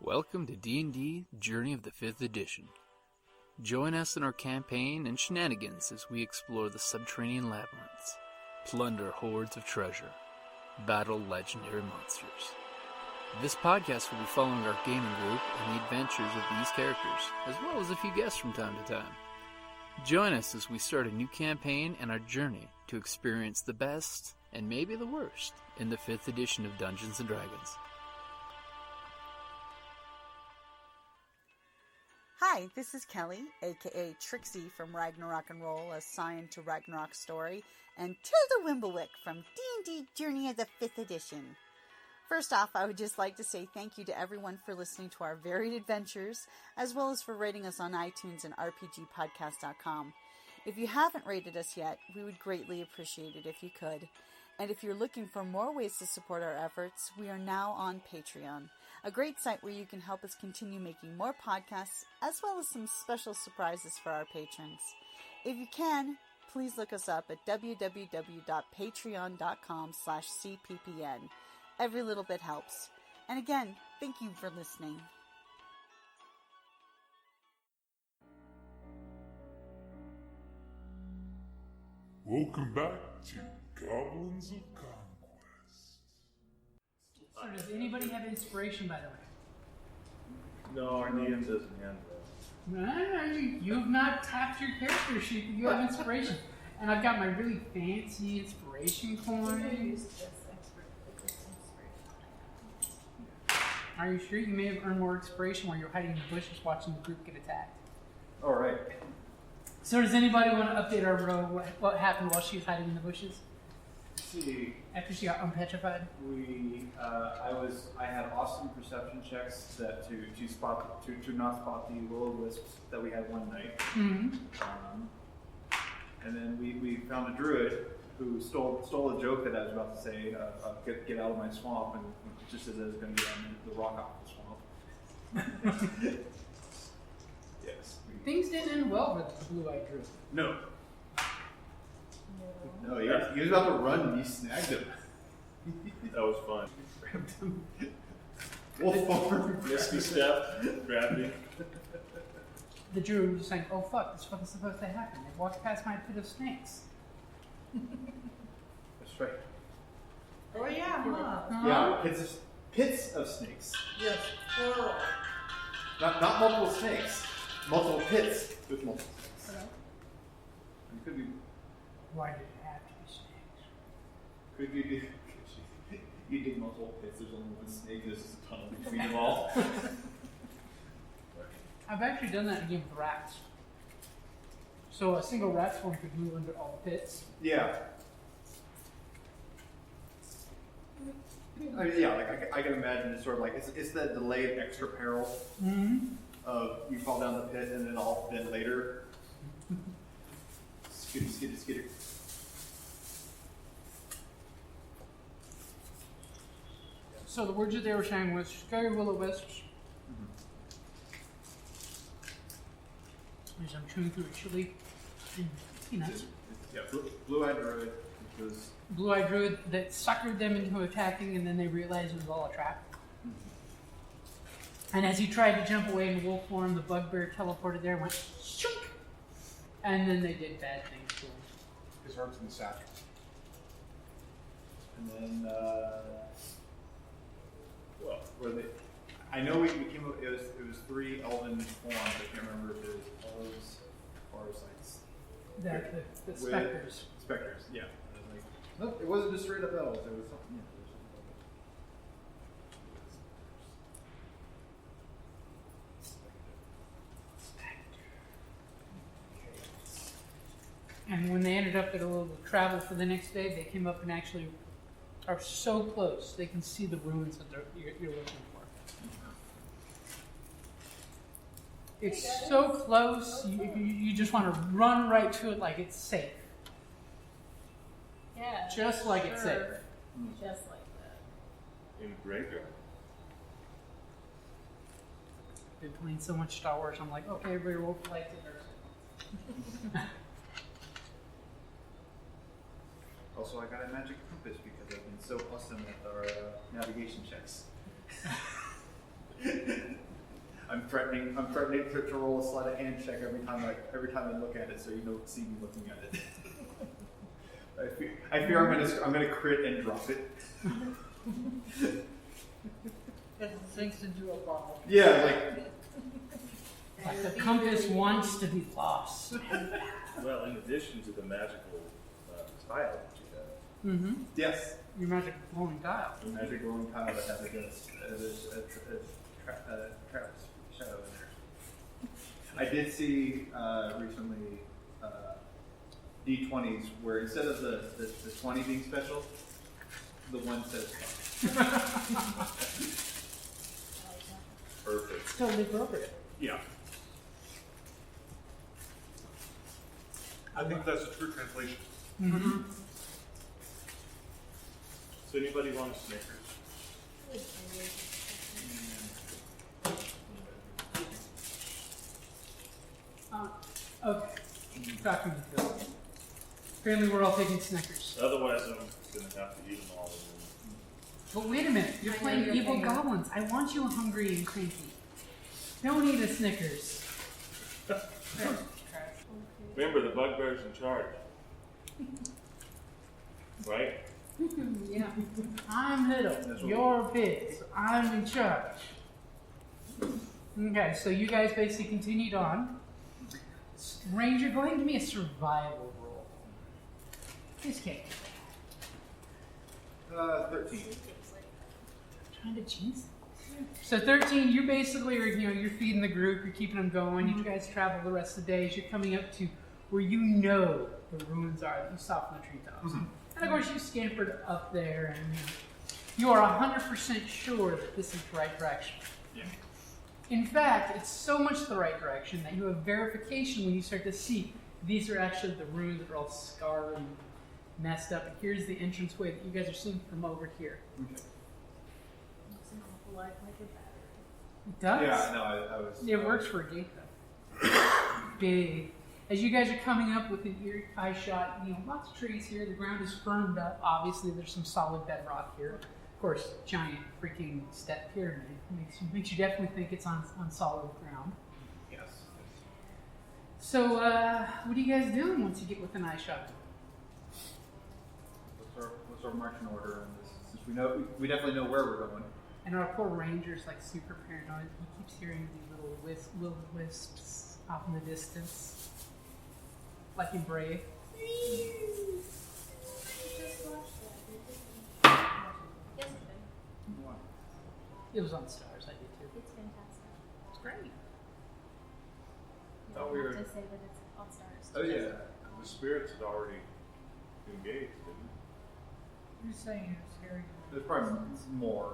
Welcome to D&D Journey of the 5th Edition. Join us in our campaign and shenanigans as we explore the subterranean labyrinths, plunder hordes of treasure, battle legendary monsters. This podcast will be following our gaming group and the adventures of these characters, as well as a few guests from time to time. Join us as we start a new campaign and our journey to experience the best, and maybe the worst, in the 5th edition of Dungeons & Dragons. Hi, this is Kelly, aka Trixie from Ragnarok and Roll, assigned to Ragnarok's story, and Tilda Wimblewick from D&D Journey of the 5th Edition. First off, I would just like to say thank you to everyone for listening to our varied adventures, as well as for rating us on iTunes and RPGpodcast.com. If you haven't rated us yet, we would greatly appreciate it if you could. And if you're looking for more ways to support our efforts, we are now on Patreon, a great site where you can help us continue making more podcasts, as well as some special surprises for our patrons. If you can, please look us up at www.patreon.com/cppn. Every little bit helps. And again, thank you for listening. Welcome back to Goblins of Conquest. So does anybody have inspiration, by the way? No, our DM doesn't handle it. You've not tapped your character sheet, but you have inspiration. And I've got my really fancy inspiration coin. Are you sure? You may have earned more inspiration while you're hiding in the bushes watching the group get attacked. All right. So does anybody want to update our rogue what happened while she was hiding in the bushes? Let's see. After she got unpetrified? I had awesome perception checks that to not spot the will-o-wisps that we had one night. Mm-hmm. And then we found a druid who stole a joke that I was about to say, get out of my swamp, and just as I was going to get on the rock off the swamp. Yes. Things didn't end well with the blue-eyed druid. No, he was about to run and you snagged him. That was fun. Grabbed him. Wolf form. Misty step, grabbed me. The druid was just like, oh fuck, this fucking supposed to happen. They walked past my pit of snakes. That's right. Oh yeah, huh? Yeah, pits of snakes. Yes, plural. Not multiple snakes. Multiple pits with multiple snakes. It could be. Why did it have to be snakes? Could be. You dig multiple pits. There's only one snake. There's just a tunnel between them all. I've actually done that again with rats. So a single rat swarm could move under all the pits. Yeah. I mean, yeah, like I can imagine it's sort of like it's that delayed extra peril of you fall down the pit and then later. Skiddy. So the words that they were saying was scary will-o-wisps. As I'm chewing through a chili and peanuts. Yeah, blue-eyed druid. Was blue-eyed druid that suckered them into attacking, and then they realized it was all a trap. And as he tried to jump away in wolf form, the bugbear teleported there and went shook. And then they did bad things to him. His heart's in the sack. And then, were they? I know we came up. It was 3 elven forms. I can't remember if it was elves or sites. The specters. Specters, yeah. Nope, it wasn't just straight up elves. It was something. And when they ended up at a little travel for the next day, they came up and actually are so close they can see the ruins that you're looking for. It's so close, you just want to run right to it like it's safe. Yeah. Just like it's safe. Just like that. In the graveyard. Been playing so much Star Wars, I'm like, okay, everybody roll for lights and Also, I got a magic compass because I've been so awesome at our navigation checks. I'm threatening to roll a sleight of hand check every time I look at it, so you don't see me looking at it. I fear I'm gonna crit and drop it. It sinks into a ball. Yeah, Like the compass wants to be lost. Well, in addition to the magical tile that you have. Mm-hmm. yes. Your magic glowing dial. The magic rolling tile that has a shadow in there. I did see recently D20s where instead of the 20 being special, the 1 says Perfect. It's totally appropriate. yeah. I think that's a true translation. Mm-hmm. Does anybody want a Snickers? Okay. Talking to Phil. Apparently we're all taking Snickers. Otherwise, I'm gonna have to eat them all. But wait a minute, you're I know playing you're Evil playing- Goblins. I want you hungry and cranky. Don't eat a Snickers. Remember, the bugbear's in charge. Right? Yeah. I'm little, you're big, so I'm in charge. Okay, so you guys basically continued on. Ranger, go ahead and give me a survival roll. Just kidding. 13. Trying to jinx it. So 13, you basically are, you're feeding the group, you're keeping them going. You guys travel the rest of the days. You're coming up to where you know the ruins are that you saw from the treetops. And of course, you scampered up there, and you are 100% sure that this is the right direction. Yeah. In fact, it's so much the right direction that you have verification when you start to see these are actually the ruins that are all scarred and messed up. And here's the entranceway that you guys are seeing from over here. Okay. Looks an awful lot like a battery. It does. Yeah, no, I was. It works for a gate though. Big. As you guys are coming up with an eye shot, lots of trees here. The ground is firmed up. Obviously, there's some solid bedrock here. Of course, giant freaking step pyramid makes you definitely think it's on solid ground. Yes. So, what are you guys doing once you get within eye shot? What's our marching order on this? Since we definitely know where we're going. And our poor ranger's like super paranoid. He keeps hearing these little wisps off in the distance. Like in Brave. Just watched that. Yes, it did. It was on Stars, I did too. It's fantastic. It's great. You Thought don't we have were- to say that it's on Stars. Oh yeah. The spirits had already engaged, didn't You're saying it's scary. There's probably more.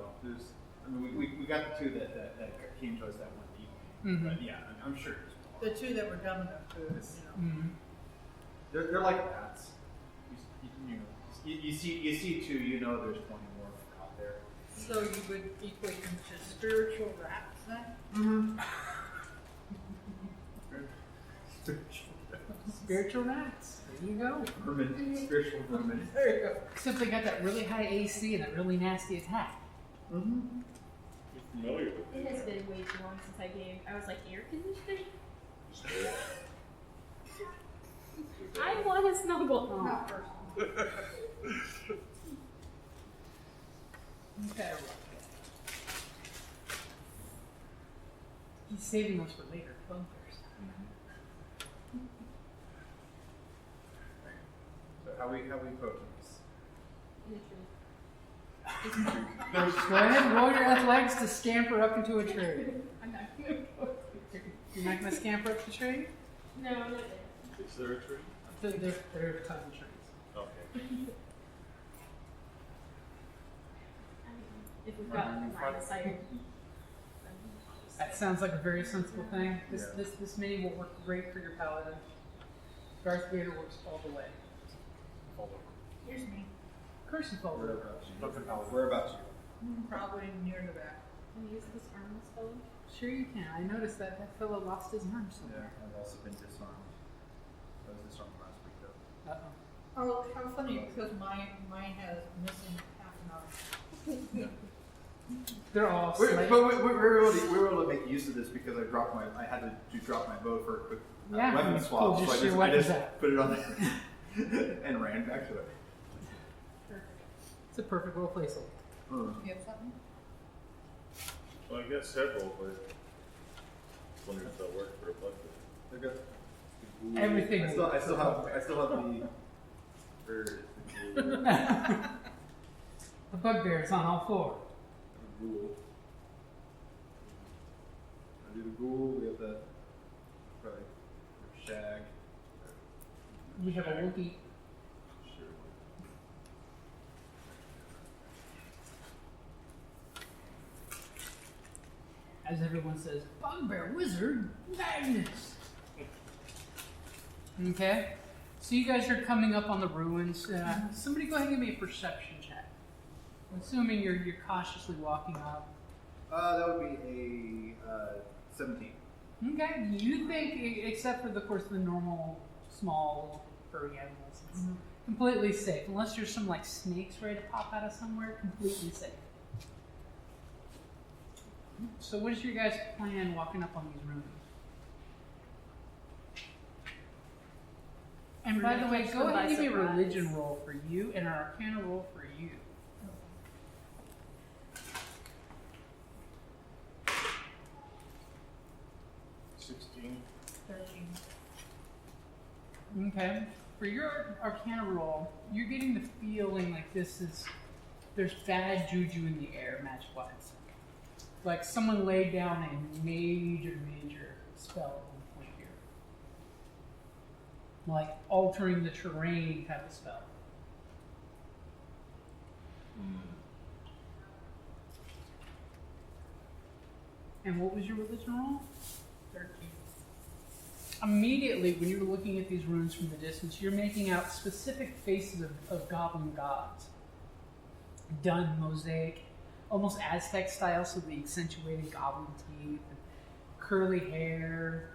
We got the 2 that came to us that one evening. Mhm. But yeah, I'm sure there's more. The 2 that were dumb enough to, Mm-hmm. They're like bats. You see 2, there's 20 more out there. so you would equate them to spiritual rats then? Spiritual rats. There you go. Spiritual vermin. There you go. Except they got that really high AC and that really nasty attack. Mm-hmm. You're familiar with It has been way too long since I was like, air conditioning? I want a snuggle. Not personal. Okay. He's saving us for later. Bunkers. So how we approaching this? In the tree. Go ahead and roll your athletics to scamper up into a tree. I'm not gonna go. You're not going to scamper up the tree? No, I'm not there. it. Is there a tree? There are tons of trees. Okay. If we've got line of sight. That sounds like a very sensible thing. This Yeah. this mini will work great for your paladin. Darth Vader works all the way. Here's me. Of course you fall over. Whereabouts you? Probably near the back. Can I use this arm spell? Sure you can. I noticed that fellow lost his arm Yeah, somewhere. I've also been disarmed. I was disarmed last week though. Uh-oh. Oh, how funny, because mine has missing half an arm. They're all We slight. were able to make use of this because I had to drop my bow for a quick Yeah, weapon you swap. pulled So your I weapons just out. put it on and ran back to it. It's a perfect little placeholder. Mm. You have something? Well, I got several, but wondering if they'll work for a bugbear. Okay. Everything. I still have the. Where is the ghoul? The bugbear is on all four. The ghoul. I do the ghoul. We have the probably shag. We have a Wookiee. Sure. As everyone says, bugbear, wizard, Magnus. Okay, so you guys are coming up on the ruins. Somebody go ahead and give me a perception check. I'm assuming you're cautiously walking up. That would be a 17. Okay, you think, except for of course the normal small furry animals, it's completely safe. Unless there's some like snakes ready to pop out of somewhere, completely safe. So what is your guys' plan walking up on these ruins? And We're by gonna the way, catch go them ahead and by give me a surprise. religion roll for you and an arcana roll for you. Okay. For your arcana roll, you're getting the feeling like there's bad juju in the air, match-wise. Like someone laid down a major spell at one point here. Like altering the terrain type of spell. And what was your religion roll? 13. Immediately, when you're looking at these runes from the distance, you're making out specific faces of goblin gods. Done mosaic, almost Aztec style, so the accentuated goblin teeth, and curly hair.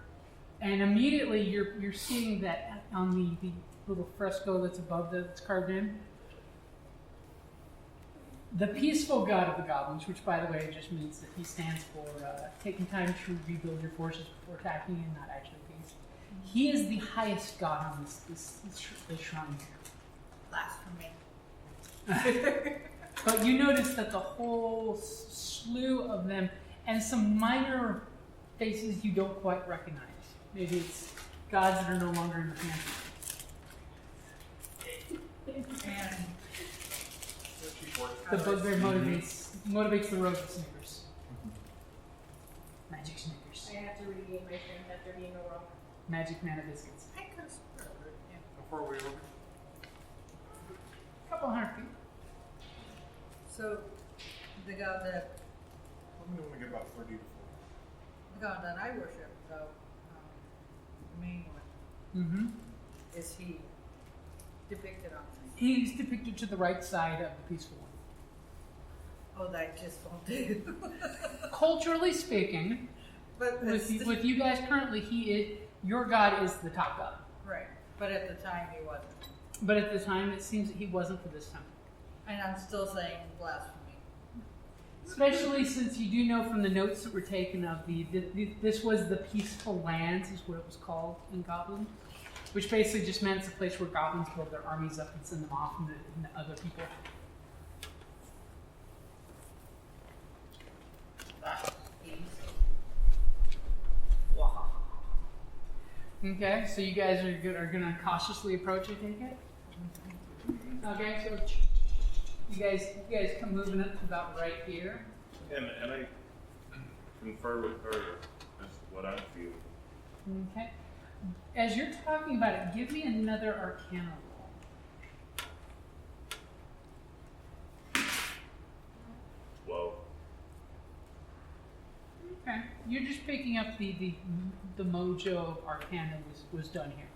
And immediately you're seeing that on the little fresco that's above that's carved in. The peaceful god of the goblins, which by the way just means that he stands for taking time to rebuild your forces before attacking and not actually peace. He is the highest god on this shrine here. But you notice that the whole slew of them and some minor faces you don't quite recognize. Maybe it's gods that are no longer in the pantheon. And the bugbear motivates the rogue snickers. Magic snickers. I have to regain my strength after being a rock. Magic mana biscuits. I could have sworn. How far away are we? Couple hundred feet. So, the god that I'm gonna only get about 30 to 40. the god that I worship, though, the main one, Mm-hmm. is he depicted on this? He's depicted to the right side of the peaceful one. Oh, that just won't do. Culturally speaking, But with it's you guys currently, your god is the top god. right. But at the time he wasn't. But at the time, it seems that he wasn't for this time. And I'm still saying blasphemy. Especially since you do know from the notes that were taken of this was the peaceful lands, is what it was called in Goblin, which basically just meant it's a place where goblins build their armies up and send them off into other people. Okay, so you guys are gonna cautiously approach, I take it. Okay, so you guys come moving up to about right here. And I confer with her as what I feel. Okay. As you're talking about it, give me another Arcana roll. Well, Okay. You're just picking up the mojo of Arcana was done here.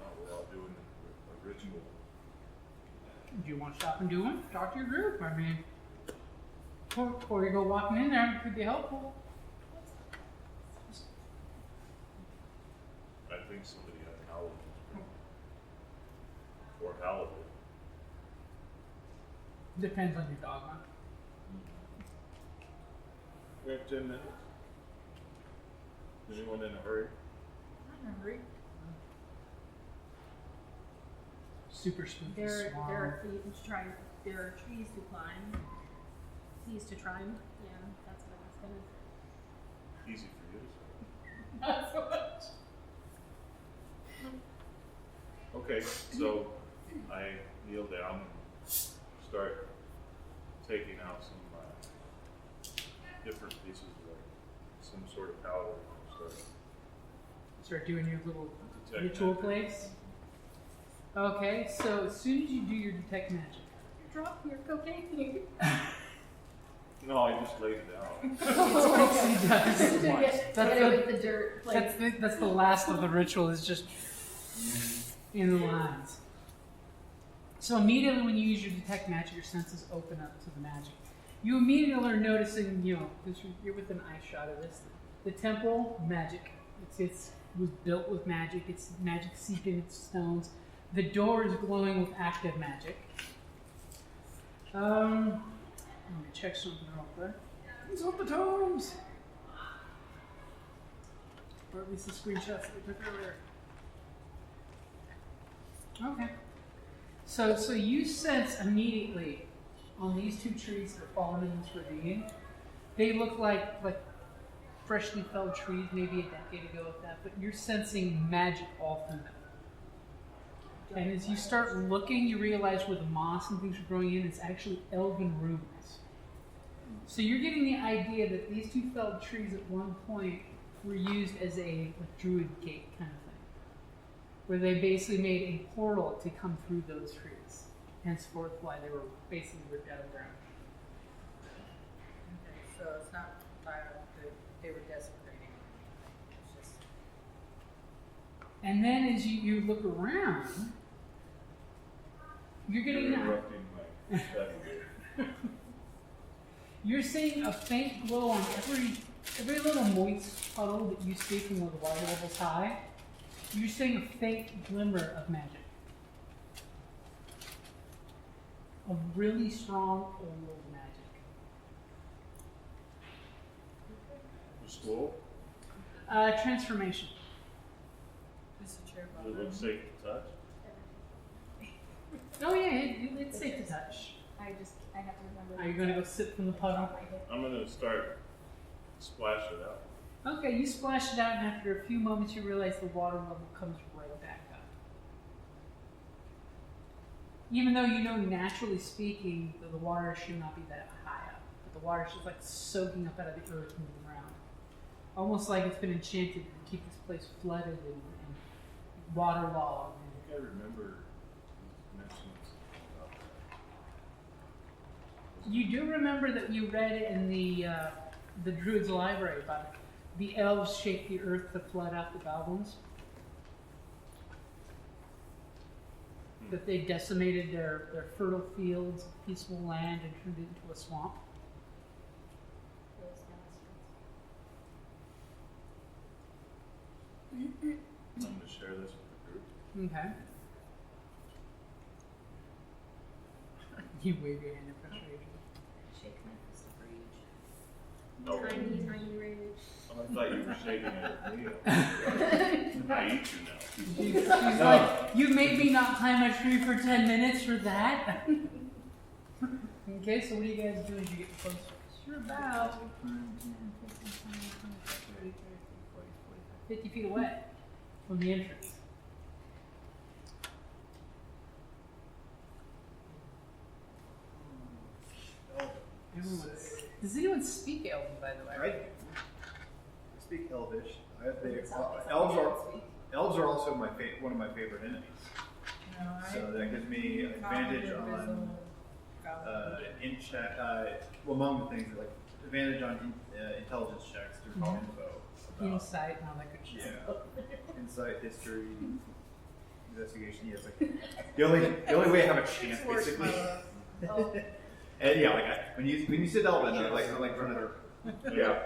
I'll do an original. Do you want to stop and do one? Talk to your group. I mean, before you go walking in there, it could be helpful. I think somebody had howled. Or howled it. Depends on your dogma. We have 10 minutes. Anyone in a hurry? Not in a hurry. Super spooky There swamp. are thieves trying. There are trees to climb. Thieves to climb. Yeah, that's what I was gonna. Easy for you to say. Not so much. Okay, so I kneel down and start taking out some different pieces of some sort of powder. Start doing your little Detect ritual magic. place. Okay, so as soon as you do your detect magic, You drop your cocaine. No, I just laid it down. Trixie does. To get That's it the- with the dirt. Like, That's the last of the ritual, is just in the lines. So immediately when you use your detect magic, your senses open up to the magic. You immediately are noticing, because you're within eye shot of this, the temple, magic. It was built with magic. It's magic seeped in its stones. The door is glowing with active magic. Let me check something real quick. These are the tomes! Or at least the screenshots that we took earlier. Okay. So you sense immediately on these two trees that are fallen in this ravine, they look like freshly felled trees, maybe a decade ago at that, but you're sensing magic all through them. And as you start looking, you realize where the moss and things are growing in is actually elven runes. So you're getting the idea that these two felled trees at one point were used as a druid gate kind of thing, where they basically made a portal to come through those trees. Henceforth, why they were basically ripped out of the ground. Okay, so it's not they were desecrating. It's just And then as you look around, you're getting Interrupting my study. you're seeing a faint glow on every little moist puddle that you see from where the water level's high. You're seeing a faint glimmer of magic. Of really strong old magic. The school? Transformation. this is chair Does it look safe to touch? Oh yeah, it's safe to touch. I have to remember. Are you going to go sip from the puddle? I'm gonna start splash it out. Okay, you splash it out, and after a few moments, you realize the water level comes right back up. Even though you know, naturally speaking, that the water should not be that high up, but the water's just like soaking up out of the earth and moving around, almost like it's been enchanted to keep this place flooded and waterlogged. I think I remember mentioning something about that. You do remember that you read it in the Druid's library about the elves shaped the earth to flood out the goblins. That they decimated their fertile fields, peaceful land, and turned it into a swamp. I'm gonna share this with the group. Okay. You wave your hand in frustration. Shake my fist of rage. Oh, Tiny rage. I thought you were shaking it at me. I eat you now. She's like, you made me not climb a tree for 10 minutes for that? Okay, so what do you guys do as you get closer? You're about 50 feet away from the entrance. Does anyone speak Elven, by the way? Right? I speak Elvish. Elves are also one of my favorite enemies. So that gives me advantage on among the things like advantage on intelligence checks through call info. About, Insight and all that good shit. yeah, insight, history, investigation. Yeah, it's like the only way I have a chance basically. And yeah, like when you said Elven, I like running. Yeah.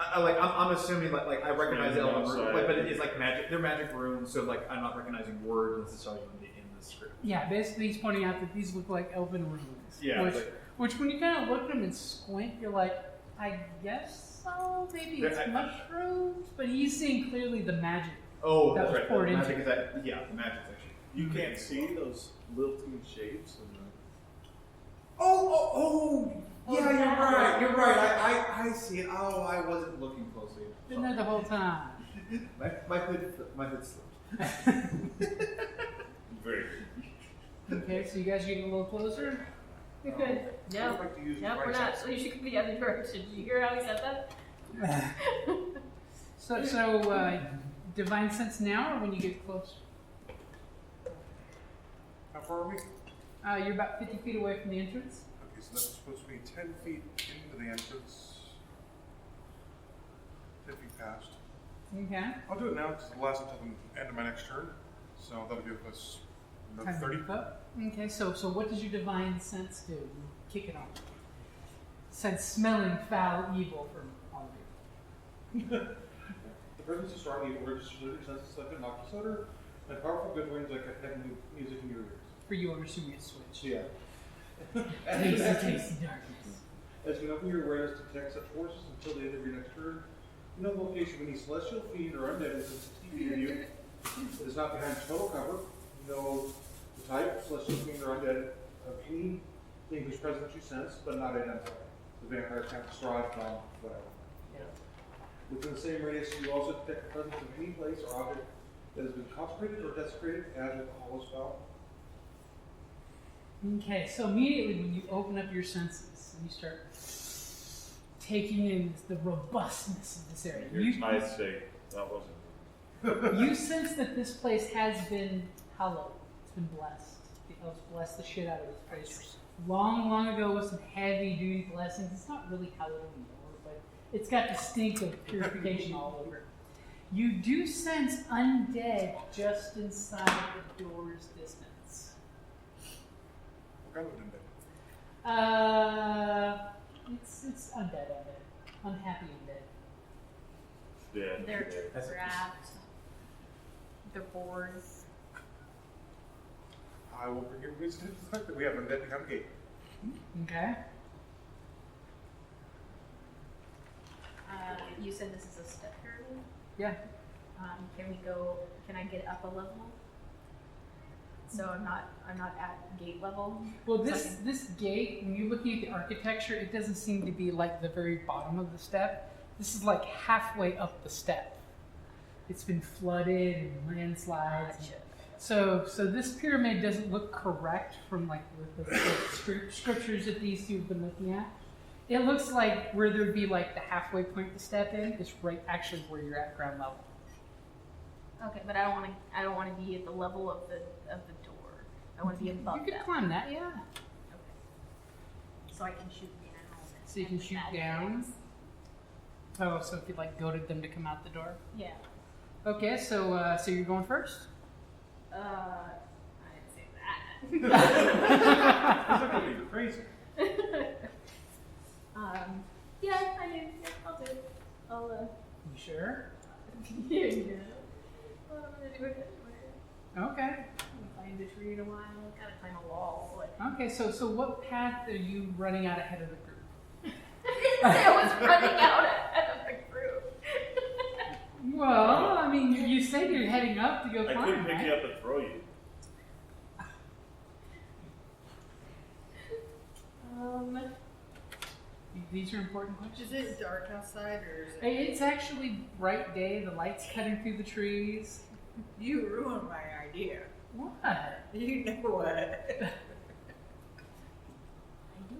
I'm assuming like I recognize Elven runes, but it's like magic. They're magic runes, so like I'm not recognizing words necessarily in the the script. Yeah, basically he's pointing out that these look like elven ruins. Yeah, Which when you kind of look at them and squint, you're like, I guess so. Maybe it's mushrooms, but he's seeing clearly the magic. Oh, that that's was right. poured The into magic is that. Yeah, the magic's actually. You can't see those lilting shapes and the Yeah, you're right. I see it. Oh, I wasn't looking closely. Been there the whole time. My hood slipped. very Okay, so you guys are getting a little closer? You're good. I would like to use No, right we're not. side. So you should go the other direction. Did you hear how he said that? So divine sense now, or when you get close? How far are we? You're about 50 feet away from the entrance. Okay, so that's supposed to be 10 feet into the entrance. 10 feet past. Okay. I'll do it now because it'll last until the end of my next turn. So that'll give us another 30 foot. Okay, so what does your divine sense do? You kick it on. Sense smelling foul evil from all of you. The presence of strong evil registers your senses like a noxious odor, and powerful good winds like a heavenly music in your ears. For you, I'm assuming it's switch. Yeah. Tasty darkness. As you open your awareness to detect such forces until the end of your next turn, you know the location of any celestial fiend or undead within 60 feet of you. It is not behind total cover. You know the type, celestial fiend or undead, of anything whose presence you sense, but not identified. The vampire can't describe, whatever. Within the same radius, you also detect the presence of any place or object that has been consecrated or desecrated, as with a hollow spell. Okay, so immediately when you open up your senses and you start taking in the robustness of this area, I'd say that wasn't. you sense that this place has been hallowed. It's been blessed. The elves blessed the shit out of this place long, long ago with some heavy-duty blessings. It's not really hallowed anymore, but it's got the stink of purification all over it. You do sense undead just inside the door's distance. What kind of undead? It's undead. Unhappy undead. Yeah. They're trapped. They're bored. I will bring your wisdom to the fact that we have undead become gate. Okay. You said this is a step pyramid. Yeah. Can I get up a level? So I'm not at gate level. Well, So I this gate, when you're looking at the architecture, it doesn't seem to be like the very bottom of the step. This is like halfway up the step. It's been flooded and landslides. Gotcha. So this pyramid doesn't look correct from like the scriptures that these two have been looking at. It looks like where there would be like the halfway point to step in is right actually where you're at ground level. Okay, but I don't want to be at the level of the door. I want to be above You could that. climb that, yeah. Okay. So I can shoot down. So you can shoot down. Oh, so if you like goaded them to come out the door. Yeah. Okay, so you're going first. I didn't say that. That's not going to be crazy. Yeah, I do. Yeah, I'll do it. I'll You sure? yeah. Well, I'm gonna do it anyway. Okay. I'll climb the tree in a while. Gotta climb a wall. But Okay, so what path are you running out ahead of the group? I was running out ahead of the group. Well, I mean, you said you're heading up to go I climb, couldn't pick right? you up and throw you. These are important questions. Is it dark outside or is it? Hey, it's actually bright day. The light's cutting through the trees. You ruined my idea. What? You know what? I do.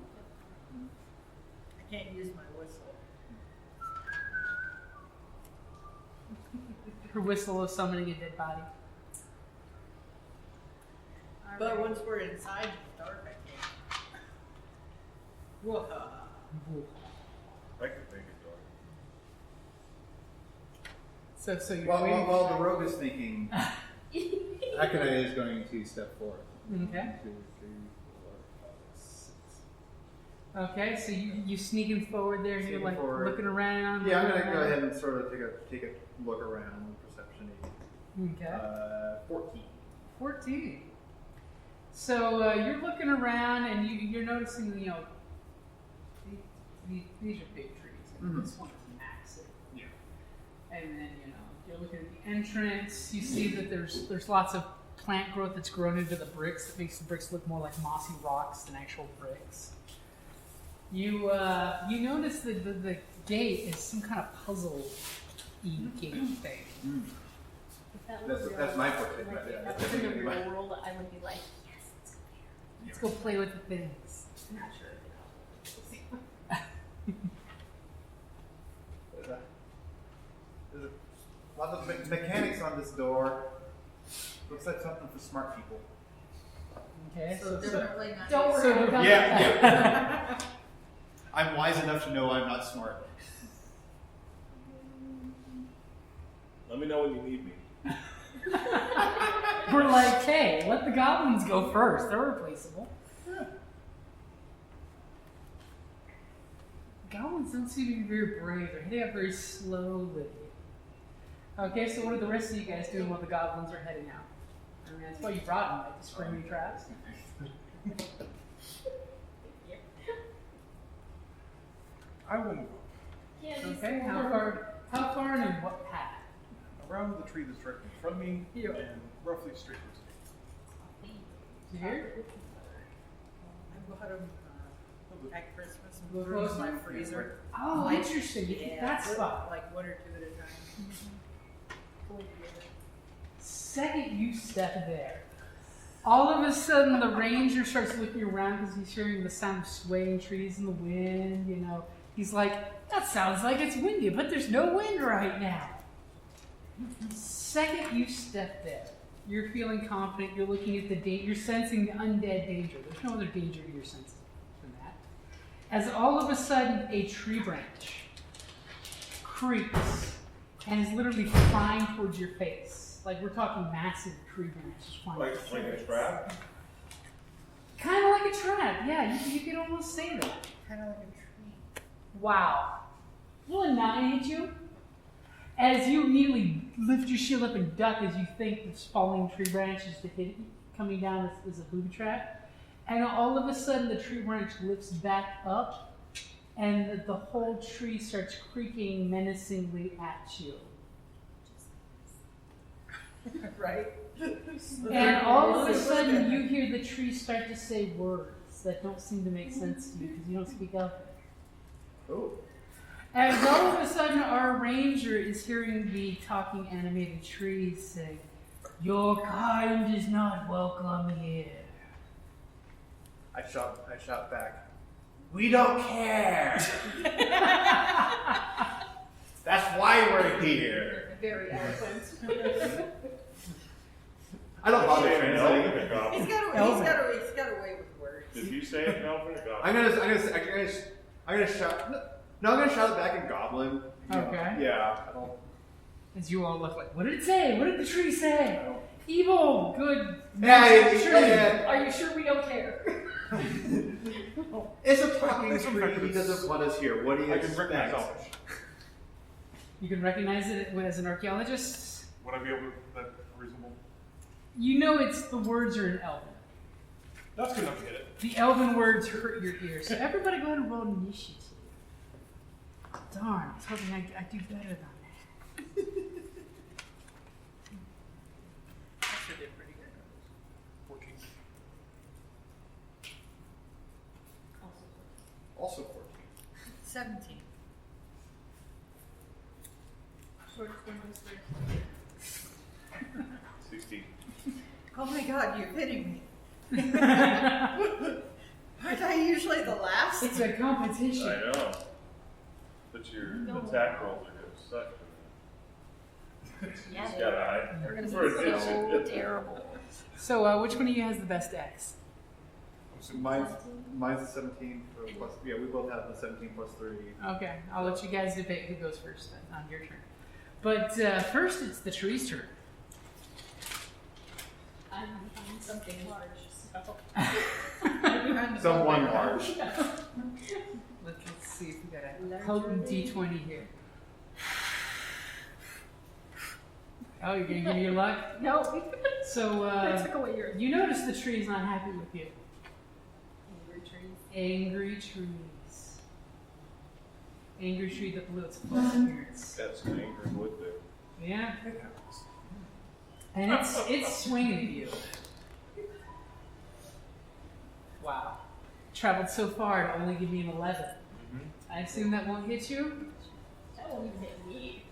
I can't use my whistle. Her whistle is summoning a dead body. But once we're inside the dark, I can't. Whoa. I could make it dark. So you're While waiting. the rogue is thinking, Akane is going to step forward. Okay. 2, 3, 4, 5, 6. Okay, so you sneaking forward there, and you're Sneaking like forward. looking around. Yeah, I'm looking gonna go around. ahead and sort of take a look around, perception. Okay. 14. 14. So you're looking around and you're noticing, these are big trees. And this one is massive. Yeah. And then, you're looking at the entrance. You see that there's lots of plant growth that's grown into the bricks that makes the bricks look more like mossy rocks than actual bricks. You notice that the gate is some kind of puzzle-y gate thing. If that was That's my forte. like, Yeah, if that was in the real world, I would be like, yes, let's go here. Let's go play with the things. I'm not sure. There's a lot of mechanics on this door. Looks like something for smart people. Okay. So definitely not. Don't you. worry about Yeah. I'm wise enough to know I'm not smart. Let me know when you need me. We're like, hey, let the goblins go first. They're replaceable. Goblins don't seem to be very brave. They're heading up very slowly. Okay, so what are the rest of you guys doing while the goblins are heading out? I mean, that's why you brought them, like, to spring your traps. I will move Yeah, Okay, how far and in what path? around the tree that's directly in front of me Yeah. and roughly straight towards me. Here? I bought them at Christmas and Go put them in my closer? freezer. Oh, interesting. You picked that put, spot. like 1 or 2 at a time. Second you step there, all of a sudden the ranger starts looking around because he's hearing the sound of swaying trees in the wind, He's like, that sounds like it's windy, but there's no wind right now. Second you step there, you're feeling confident, you're looking at the danger, you're sensing the undead danger. There's no other danger you're sensing than that. As all of a sudden a tree branch creaks and is literally flying towards your face. Like, we're talking massive tree branches flying. Like a trap? Kind of like a trap, yeah, you could almost say that. Kind of like a tree. Wow. Will a 9 hit you? As you immediately lift your shield up and duck as you think this falling tree branch is coming down as a booby trap. And all of a sudden the tree branch lifts back up and the whole tree starts creaking menacingly at you. Right? And all of a sudden you hear the tree start to say words that don't seem to make sense to you because you don't speak Elvish. Oh. As all of a sudden our ranger is hearing the talking animated trees say, "Your kind is not welcome here." I shout back. We don't care. That's why we're here. Very eloquent. I don't bother Say an translating. elven or goblin? He's got a way with words. Did you say an elven or goblin? I'm gonna shout. No, I'm gonna shout it back in Goblin. Okay. Yeah. I don't. As you all look like, what did it say? What did the tree say? Evil, good. Yeah. Are you sure we don't care? It's a talking tree. He doesn't want us here. What do you I can recognize expect? Elvish. You can recognize it as an archaeologist. Would I be able to, that reasonable? You know the words are in Elven. That's good enough to hit it. The Elven words hurt your ears. So everybody go ahead and roll initiative. Darn, I was hoping I'd do better than that. Actually did pretty good. 14. Also 14. 17. Shortest one was first. 16. Oh my god, you're hitting me. Aren't I usually the last? It's a competition. I know. But your attack rolls are gonna suck. Yeah, He's got an eye. We're gonna be For a so digit. terrible. So, which one of you has the best dex? Mine's the 17 for plus. Yeah, we both have the 17 plus 3. Okay, I'll let you guys debate who goes first then, on your turn. But first, it's the tree's turn. I'm behind something large, so. Someone large. Let's see if we got a potent D20 here. Oh, you're gonna give me your luck? No. So, I took away yours. you notice the tree's not happy with you. Angry trees. Angry trees. Angry tree that blew its full appearance. That's an angry wood there. Yeah. And it's swinging at you. Wow. Traveled so far to only give me an 11. I assume that won't hit you? That won't even hit me.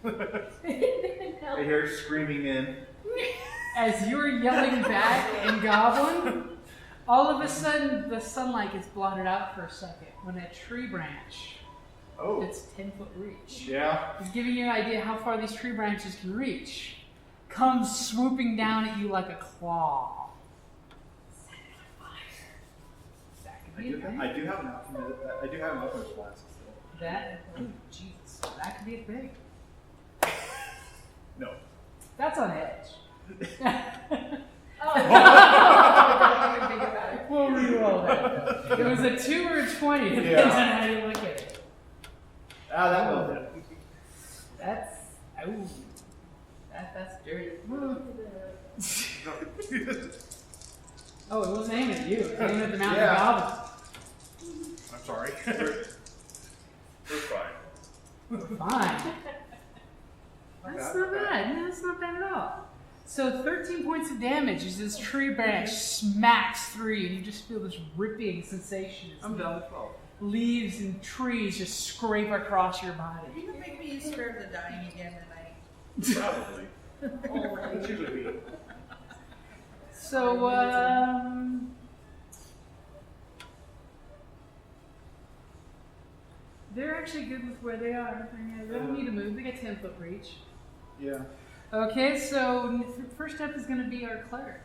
I hear screaming in. As you're yelling back in Goblin, all of a sudden the sunlight gets blotted out for a second when a tree branch, Oh. it's 10-foot reach, Yeah. is giving you an idea how far these tree branches can reach, comes swooping down at you like a claw. That could I be a do, thing. I do have an alchemist blast still. That, oh Jesus, that could be a thing. No. That's on edge. Oh, I didn't think about it. We'll re-roll that. It was a 2 or a 20, depends Yeah. on how you look at it. Ah, that will hit. That's, ooh, that's dirty. Oh, it wasn't aiming at you. It was aiming at the mountain Yeah. goblins. I'm sorry. We're fine. Fine. That's not bad. No, that's not bad at all. So 13 points of damage as this tree branch smacks through you, and you just feel this ripping sensation. as I'm done with 12. Leaves and trees just scrape across your body. Are you gonna make me scared of the dying again tonight? Probably. It's usually me. So, they're actually good with where they are. They don't need to move. They got 10-foot reach. Yeah. Okay, so first up is going to be our cleric.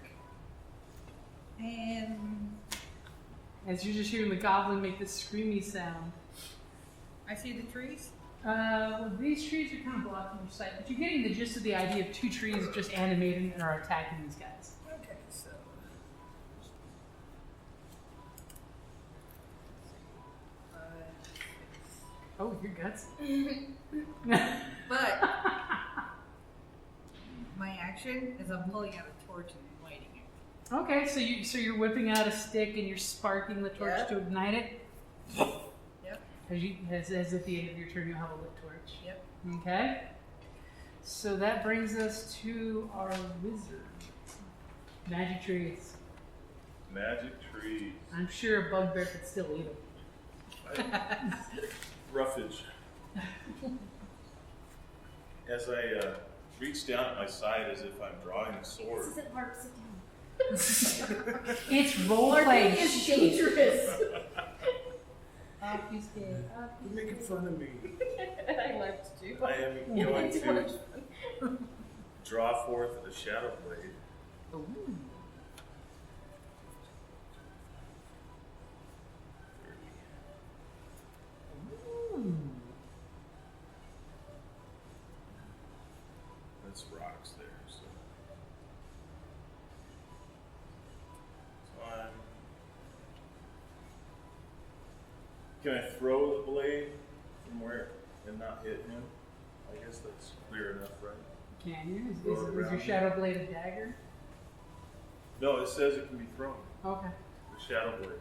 And As you're just hearing the goblin make this screamy sound. I see the trees. Well, these trees are kind of blocking your sight, but you're getting the gist of the idea of 2 trees just animating and are attacking these guys. Okay, so. Oh, your guts. But my action is I'm pulling out a torch and lighting it. Okay, so you're whipping out a stick and you're sparking the torch Yep. to ignite it. Yep. As at the end of your turn, you'll have a lit torch. Yep. Okay. So that brings us to our wizard. Magic trees. Magic trees. I'm sure a bugbear could still eat them. Roughage. As I reach down at my side as if I'm drawing a sword. This isn't hard. Sit down. It's role Larping play. is dangerous. Obfuscate. You're making fun of me. I left too. I am going to draw forth a shadow blade. Ooh. Ooh. That's rocks there. So I'm. Can I throw the blade from where and not hit him? I guess that's clear enough, right? Can you? Throw it Is your around. shadow blade a dagger? No, it says it can be thrown. Okay. The shadow blade.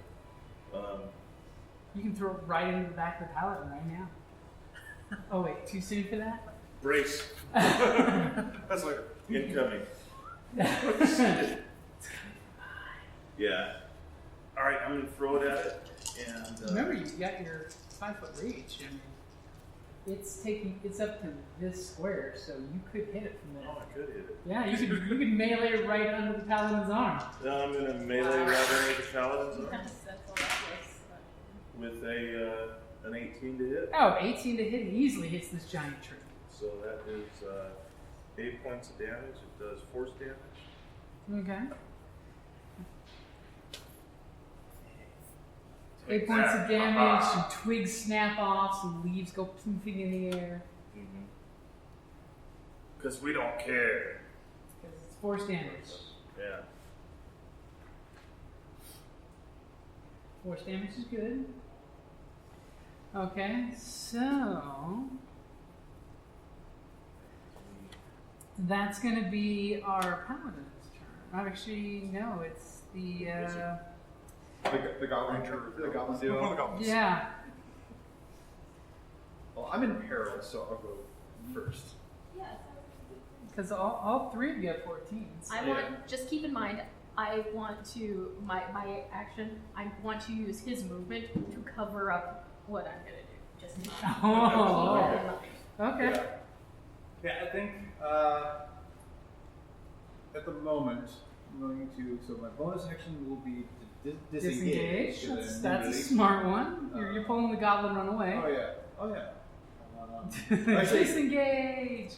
You can throw it right into the back of the paladin right now. Oh wait, too soon for that? Brace. That's like incoming. Yeah. All right, I'm gonna throw it at it, and Remember, you've got your 5-foot reach. I mean, it's up to this square, so you could hit it from there. oh, I could hit it. Yeah, you could melee it right under the paladin's arm. Now I'm gonna melee right under the paladin's arm That's all that was. with an 18 to hit. Oh, 18 to hit easily hits this giant tree. So that is 8 points of damage. It does force damage. Okay. 8 points of damage, some twigs snap off, some leaves go poofing in the air. Because we don't care. Because it's force damage. Yeah. Force damage is good. Okay, so That's going to be our paladin's turn. Actually, no, it's the goblin. The goblin duo. One of the goblins. yeah. Well, I'm in peril, so I'll go first. Yeah. Because all three of you have 14s. I want, just keep in mind, I want to, my action, I want to use his movement to cover up what I'm going to do. Just keep that in mind. Okay. Yeah, I think at the moment I'm going to. So my bonus action will be to disengage. Disengage. That's a smart one. You're pulling the goblin run away. Oh yeah. Oh yeah. Actually, Disengage.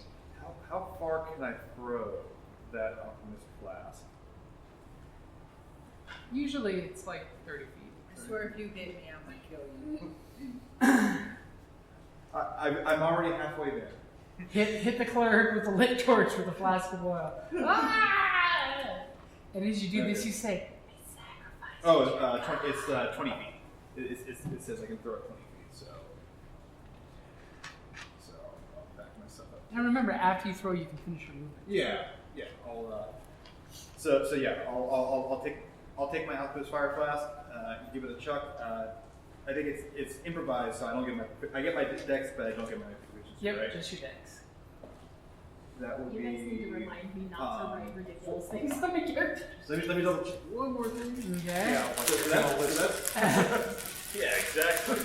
how far can I throw that alchemist flask? Usually it's like 30 feet. I swear if you hit me, I'm gonna kill you. I'm already halfway there. Hit the cleric with a lit torch with a flask of oil. Ah! And as you do this, you say, "I sacrifice." It's 20 feet. It says I can throw it 20 feet, so I'll back myself up. And remember, after you throw, you can finish your movement. Yeah. I'll take my alchemist fire flask, give it a chuck. I think it's improvised, so I get my dex, but I don't get my proficiency. Yep, right? just your dex. That will You be. guys need to remind me not to write ridiculous things on my character. So let me double check one more thing. Okay. Yeah. So that's Yeah, exactly.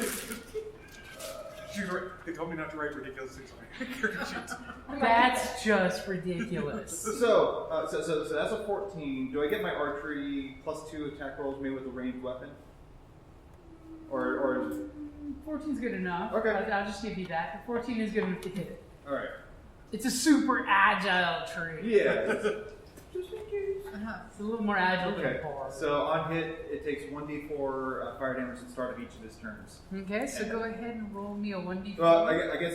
They told me not to write ridiculous things on my character sheets. That's just ridiculous. so that's a 14. Do I get my archery +2 attack rolls made with a ranged weapon? Or 14's good enough. Okay. I'll just give you that. 14 is good enough to hit it. all right. It's a super agile tree. Yeah. It's a little more agile than Okay. a boar. So on hit, it takes 1d4 fire damage at the start of each of his turns. Okay, so go ahead and roll me a 1d4. Well, I guess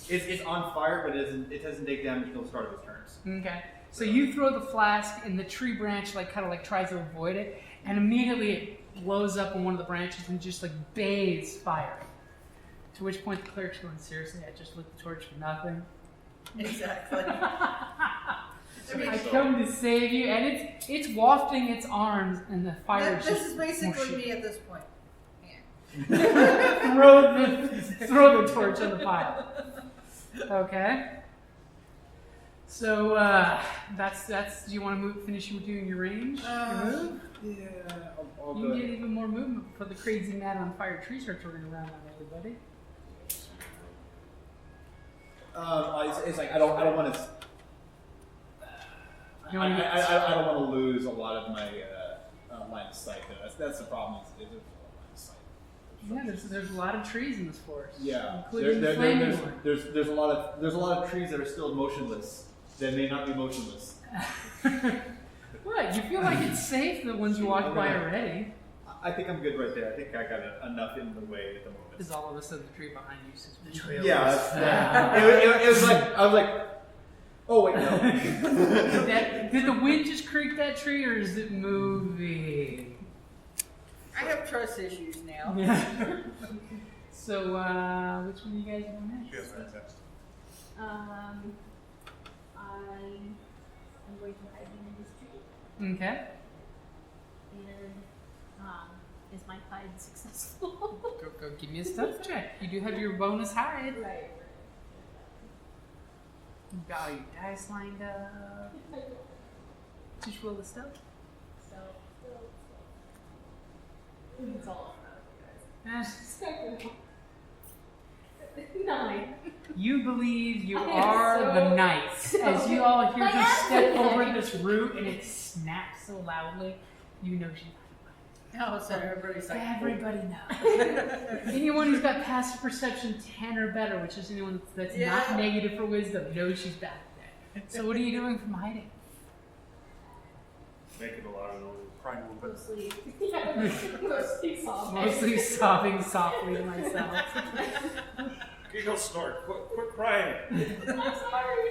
it's on fire, but it doesn't take damage until the start of his turns. Okay, so you throw the flask, and the tree branch kind of tries to avoid it, and immediately it blows up on one of the branches and just bathes fire. To which point the cleric's going, seriously, I just lit the torch for nothing. Exactly. I come to save you, and it's wafting its arms, and the fire is This just is basically whooshing. me at this point. Yeah. throw the torch on the pile. Okay. So that's. Do you want to finish doing your range? Your move? Yeah, I'll You go can get ahead. even more movement before the crazy mad on fire tree starts running around on everybody. It's like I don't want to. You I wanna get- don't want to lose a lot of my line of sight. Though. That's the problem. Is there's a lot of line of sight. Yeah, there's a lot of trees in this forest. Yeah, including the flaming one. there's a lot of trees that are still motionless. That may not be motionless. What? You feel like it's safe? The ones you walked by already. I think I'm good right there. I think I got enough in the way at the moment. Because all of a sudden the tree behind you says betrayal. Yeah, it was like I was like, oh wait, no. Did the wind just creak that tree, or is it moving? I have trust issues now. Yeah. So, which one do you guys want next? She has fantastic. I am going to hide in this tree. Okay. And is my hide successful? Go give me a stealth check. You do have your bonus hide. Right. You got all your dice lined up. Just roll the stealth. So, it's all about you guys. 9. You believe you I am are so- the knights. As you all hear I her am step the over knight. this root and it snaps so loudly, you know she's All of a sudden, everybody's like, everybody knows. Anyone who's got passive perception 10 or better, which is anyone that's Yeah. not negative for wisdom, knows she's back there. So what are you doing from hiding? Making a lot of noise. Crying a little bit. Mostly, mostly sobbing. Mostly sobbing softly to myself. Okay, don't snort. Quit crying. I'm sorry.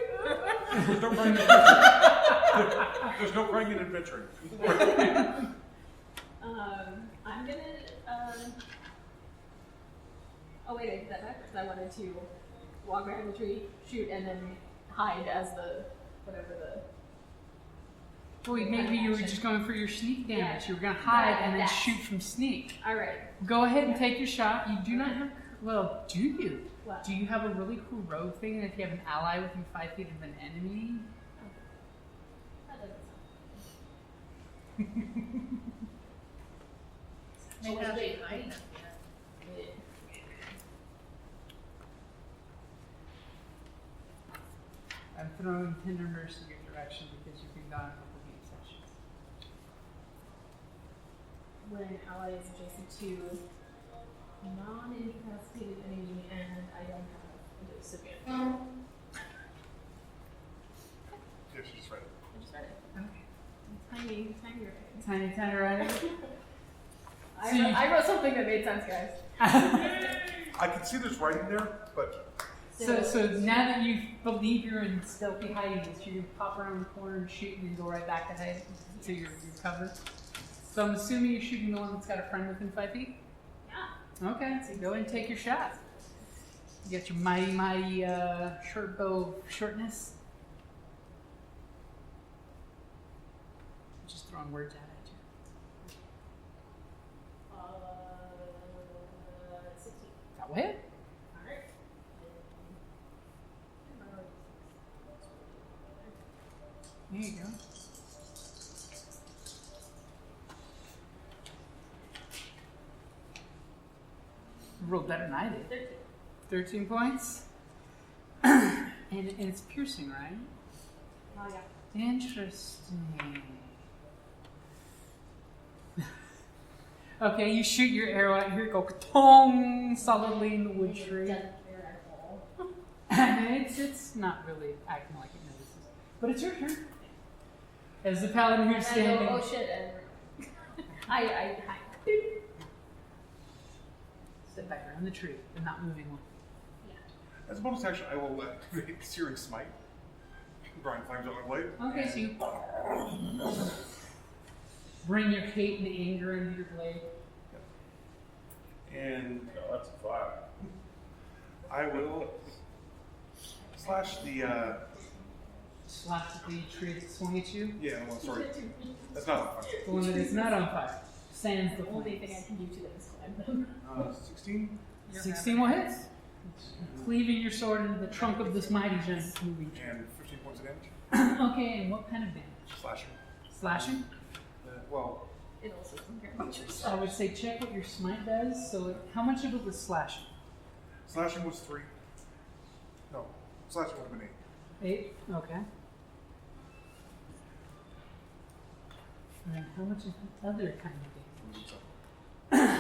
There's no crying in adventuring. There's no crying in adventuring. I'm gonna. Oh wait, I did that backwards. I wanted to walk behind the tree, shoot, and then hide as the whatever the. Wait, maybe you were just going for your sneak damage. You were going to hide and then shoot from sneak. All right. Go ahead and take your shot. You do not have. Well, do you? What? Do you have a really cool rogue thing that if you have an ally within 5 feet of an enemy? That doesn't Maybe sound. they hide enough yet. I'm throwing tender mercy in your direction because you've been gone a couple of game sessions. When an ally is adjacent to non-incapacitated enemy and I don't have a disadvantage. Yeah, she just read it. I just read it. Okay. Tiny writing. Tiny writing. I wrote something that made sense, guys. I can see there's writing there, but So now that you believe you're in stealthy hiding, so you pop around the corner and shoot and then go right back to hide to your cover. So I'm assuming you're shooting the one that's got a friend within 5 feet? Yeah. Okay, so go ahead and take your shot. You got your mighty short bow of shortness. Just throwing words out at you. 16. That will hit. Alright. There you go. You rolled better than I did. 13. 13 points. and it's piercing, right? Oh, yeah. Interesting. Okay, you shoot your arrow out here, go ka-tong, solidly in the wood tree. It's not really acting like it notices. But it's your turn. As the paladin who's And I go, standing. oh shit, and I Step back around the tree, the not moving one. as a bonus action, I will activate Searing Smite. Brian climbs on my blade. Okay, so you bring your hate and anger into your blade. And No, that's a 5. I will slash the, Slash the tree that swung at you. yeah, well, sorry. That's not on fire. The one that is not on fire. Sans the the only flames. thing I can do to them is climb them. 16. 16 will hit. Cleaving your sword into the trunk of this mighty giant moving tree. And 15 points of damage. Okay, and what kind of damage? Slashing. Slashing? Well, It also compares to your I stuff. would say check what your smite does. So, how much of it was slashing? slashing was 3. No, slashing would have been 8. 8? Okay. And then how much is the other kind of damage?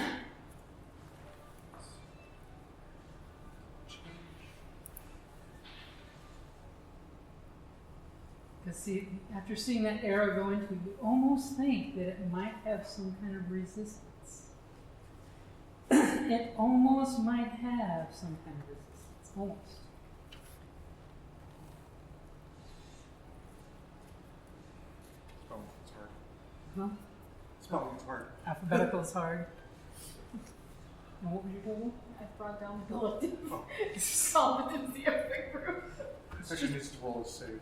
Because see, after seeing that arrow go into it, you almost think that it might have some kind of resistance. It almost might have some kind of resistance. Almost. Spelling is hard. Huh? Spelling is hard. Alphabetical is hard. And what was your total? I brought down the bullet. Saw it in the other group. Actually needs to roll a save.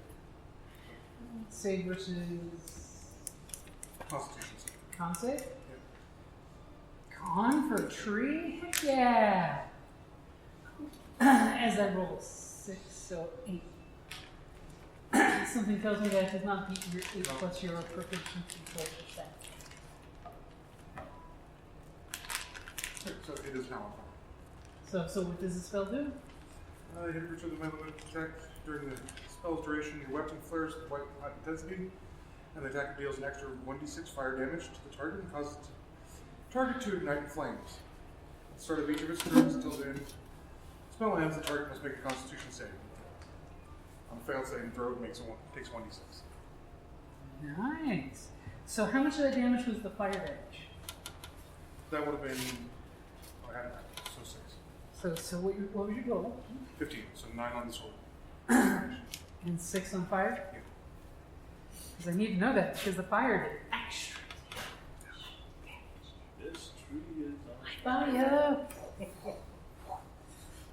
Save versus Constitution save. con save? Con for a tree? Heck yeah! As I roll 6, so 8. Something tells me that does not beat your 8 plus your proficiency 4%. So it is now on fire. So what does the spell do? Hit a creature with a melee attack during the spell's duration. Your weapon flares with white hot intensity, and the attacker deals an extra 1d6 fire damage to the target and causes the target to ignite in flames. At the start of each of its turns until the end. Spell ends, the target must make a Constitution save. On a failed saving throw, it takes 1d6. Nice. So how much of that damage was the fire damage? That would have been, I had it, so 6. So what was your total? 15, so 9 on the sword. And 6 on fire? Yeah. Because I need to know that, because the fire did extra. This tree is on Fire!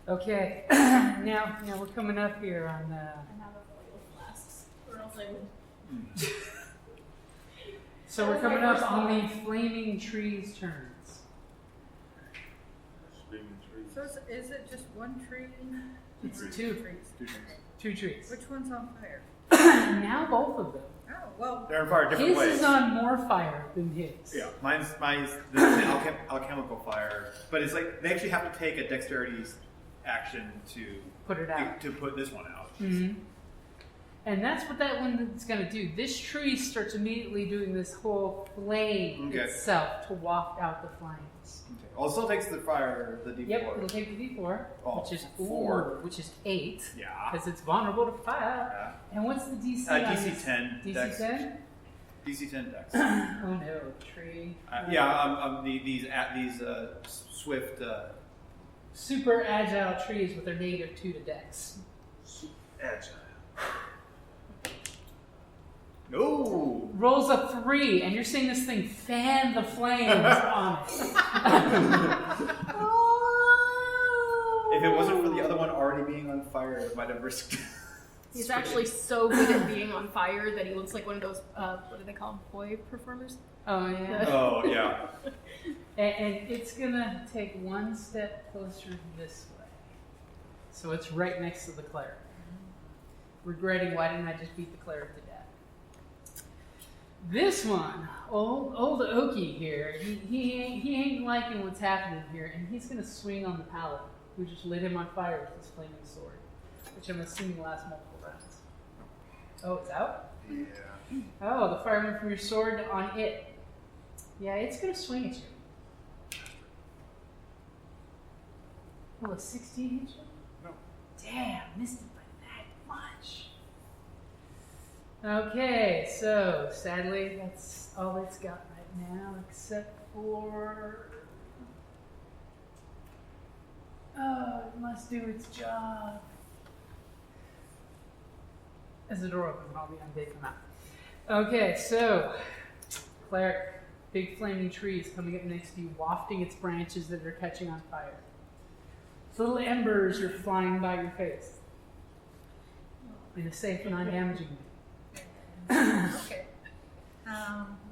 Okay, now we're coming up here on And now the flail flasks. We're I would. So we're coming up on the flaming trees turns. Screaming trees. So is it just one tree? It's trees. two. Trees. Two trees. Which one's on fire? Now both of them. Oh, well, They're on fire different His ways. is on more fire than his. Yeah, mine's the alchemical fire, but it's like they actually have to take a dexterity action to Put it out. to put this one out. Mm-hmm. And that's what that one is going to do. This tree starts immediately doing this whole flame Okay. itself to waft out the flames. Okay. Well, it still takes the fire, the D4. Yep, it'll take the D4, Oh, which is 4. which is 8, Yeah. because it's vulnerable to fire. And what's the DC? on DC this? 10. DC Dex. 10? DC 10 dex. Oh no, tree. These swift. Super agile trees with their -2 to Dex. Agile. No. Rolls a 3, and you're seeing this thing fan the flames on it. If it wasn't for the other one already being on fire, it might have risked. He's actually so good at being on fire that he looks like one of those, what do they call them, boy performers? Oh yeah. Oh yeah. And it's gonna take one step closer this way. So it's right next to the cleric. Regretting why didn't I just beat the cleric to death. This one, old Oki here, he ain't liking what's happening here, and he's gonna swing on the paladin, who just lit him on fire with his flaming sword, which I'm assuming lasts multiple rounds. Oh, it's out? Yeah. Oh, the fire went from your sword on it. Yeah, it's gonna swing at you. Will a 16 hit you? No. Damn, missed it by that much. Okay, so sadly that's all it's got right now, except for it must do its job. As the door opens, all the undead come out. Okay, so cleric, big flaming trees coming up next to you, wafting its branches that are catching on fire. Little embers are flying by your face in a safe and non-damaging way. okay.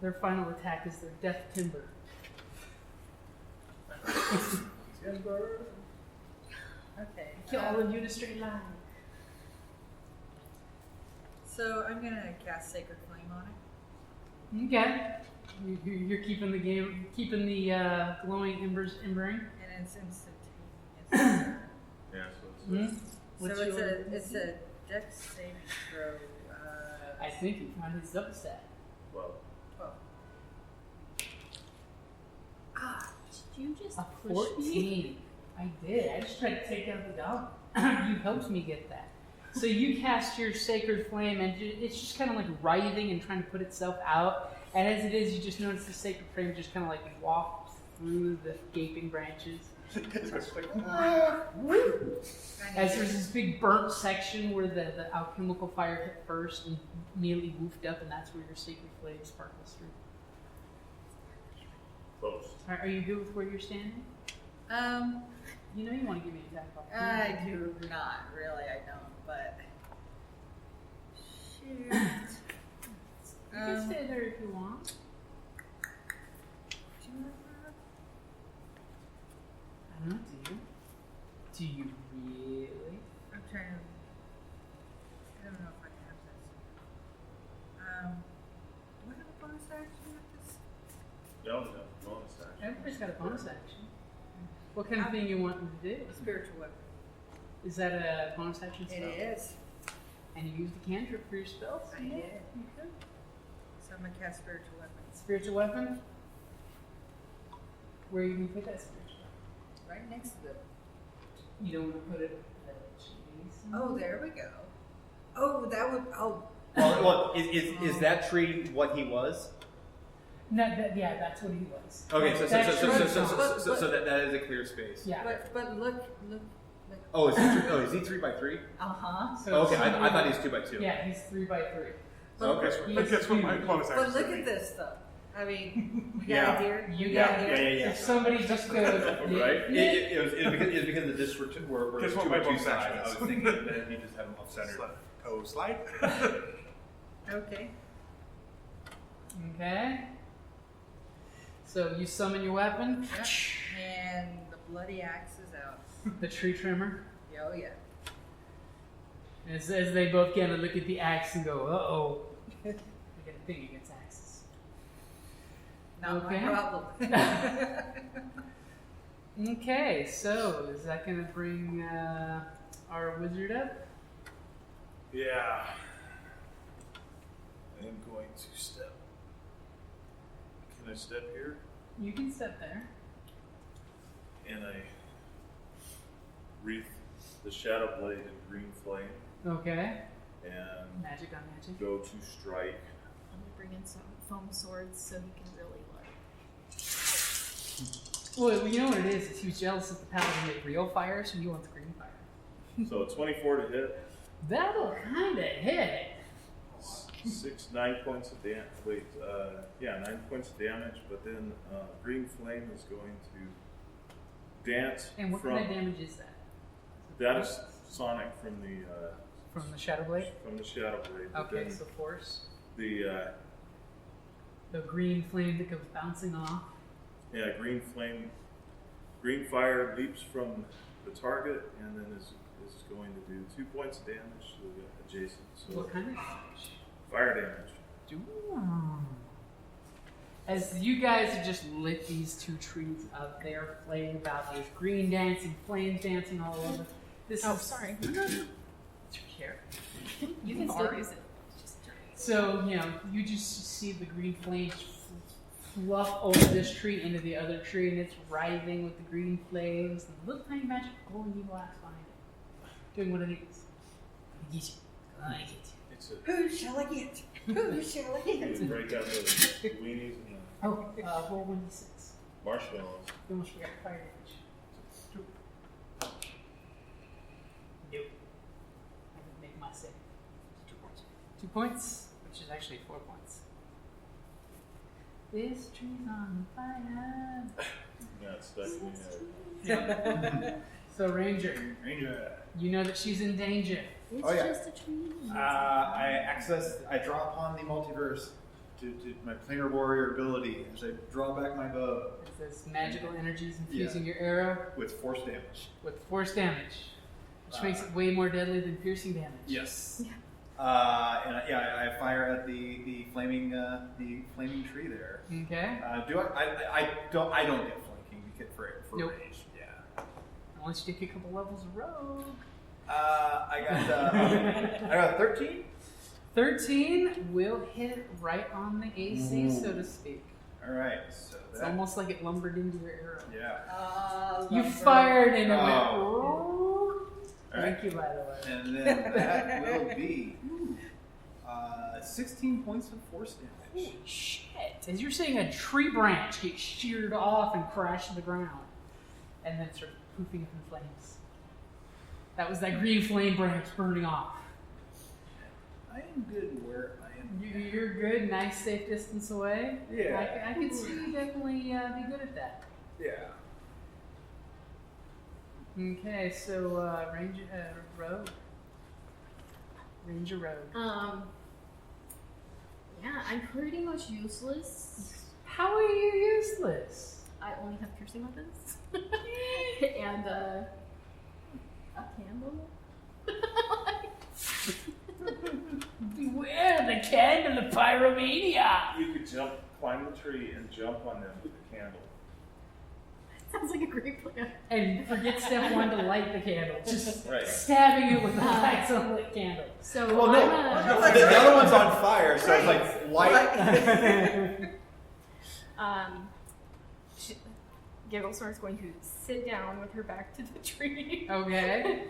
Their final attack is their death timber. Okay. Kill all of you in a straight line. So I'm gonna cast Sacred Flame on it. Okay. You're keeping the game, keeping the glowing embers embering. And it's instantaneous. Yeah, so it's Hmm? It's a Dex saving throw. I think you found his double stat. well. 12. Did you just A push me? 14. I did. I just tried to take out the goblin. You helped me get that. So you cast your sacred flame, and it's just kind of like writhing and trying to put itself out. And as it is, you just notice the sacred flame just kind of like walks through the gaping branches. As there's this big burnt section where the alchemical fire hit first and immediately woofed up, and that's where your sacred flame sparkles through. Close. Are you good with where you're standing? You know you want to give me an attack roll. I do not really. I don't, but shoot. You can stay there if you want. Do you have I don't know, do you? Do you really? I'm trying to. I don't know if I have this. Do I have a bonus action with this? No, bonus action. Everybody's got a bonus action. What kind of thing you want them to do? Spiritual weapon. Is that a bonus action spell? It is. And you use the cantrip for your spells? I did. Okay. So I'm gonna cast spiritual weapon. Spiritual weapon? Where are you going to put that spiritual weapon? Right next to it. You don't want to put it adjacent? Oh, there we go. Oh, that would. Oh. Well, is that tree what he was? No, yeah, that's what he was. Okay, so That shrub song. that is a clear space. Yeah. But look. Oh, is he 3x3? Uh-huh. So Okay, I thought he was 2x2. Yeah, he's 3x3. Okay. I guess what my bonus action But look would at be. this though. I mean, you got Yeah. it here. You got got it Yeah, here. yeah, yeah. If somebody just goes, Right? It was because the discs were Guess what 2 my by 2 bonus sides. action I was is. thinking that he just had them off center. Toe slide. Okay. Okay. So you summon your weapon. Yep. And the bloody axe is out. The tree trimmer. Oh yeah. As they both get to look at the axe and go, uh-oh. I got a thing against axes. Not Okay. my problem. Okay, so is that going to bring our wizard up? Yeah. I am going to step. Can I step here? You can step there. And I wreath the shadow blade in green flame Okay. and Magic on magic. go to strike. I'm gonna bring in some foam swords so he can really like. Well, you know what it is he was jealous that the paladin made real fire, so he wants green fire. So 24 to hit. That'll kind of hit. 9 points of damage. Wait, 9 points of damage, but then green flame is going to dance And what from. kind of damage is that? That is sonic from From the Shadow Blade? the shadow blade. But Okay, then so force. the The green flame that goes bouncing off. green fire leaps from the target and then is going to do 2 points of damage to the adjacent. So What kind of damage? fire damage. Ooh. As you guys have just lit these two trees up, they are playing about. There's green dancing, flames dancing all over. This Oh, is sorry. It's your hair. You can still use it. Just So, you just see the green flames fluff over this tree into the other tree, and it's writhing with the green flames, and little tiny magic glowing evil axe behind it. Doing what it needs. I get you. I get you. It's a Who shall I get? Who shall I get? you break out the weenies and Oh, roll 1d6. the marshmallows. You almost forgot fire damage. Nope. I didn't make my save. 2 points. 2 points, which is actually 4 points. This tree's on fire. Yeah, it's definitely So, Ranger, you know that she's in danger. It's Oh, yeah. just a tree. I draw upon the multiverse to my planar warrior ability as I draw back my bow It says magical energies infusing your arrow with force damage. with force damage, which makes it way more deadly than piercing damage. Yes. I fire at the flaming tree there. Okay. Do I don't get flanking for Nope. range. Yeah. Unless you take a couple levels of rogue. I got 13. 13 will hit right on the AC, so to speak. All right. So It's that, almost like it lumbered into your arrow. yeah. You fired and it went. Oh. Thank you, by the way. And then that will be 16 points of force damage. Holy shit! As you're seeing a tree branch get sheared off and crash to the ground, and then start poofing up in flames. That was that green flame branch burning off. I am good where I am. You're good, nice, safe distance away. Yeah. I can see you definitely be good at that. Yeah. Okay, so rogue. Ranger rogue. Yeah, I'm pretty much useless. How are you useless? I only have piercing weapons. And a candle. Beware the candle of pyromania! You could climb the tree and jump on them with a candle. Sounds like a great plan. And forget step 1 to light the candle. Just Right. stabbing it with the lights on the lit candle. So Well, no. The other one's on fire, so it's like light. Gigglestar is going to sit down with her back to the tree, Okay.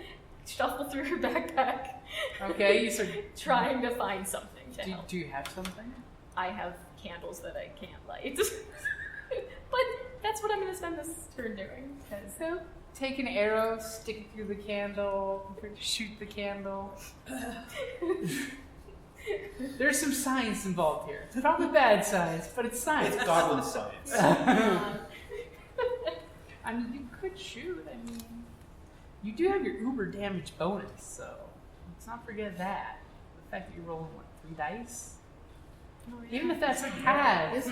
shuffle through her backpack, Okay, you start. trying to find something to help. Do you have something? I have candles that I can't light. But that's what I'm going to spend this turn doing. So, take an arrow, stick it through the candle, shoot the candle. There's some science involved here. It's probably bad science, but it's science. It's goblin science. I mean, you could shoot. I mean, you do have your uber damage bonus, so let's not forget that. The fact that you're rolling, 3 dice. Even if that's half,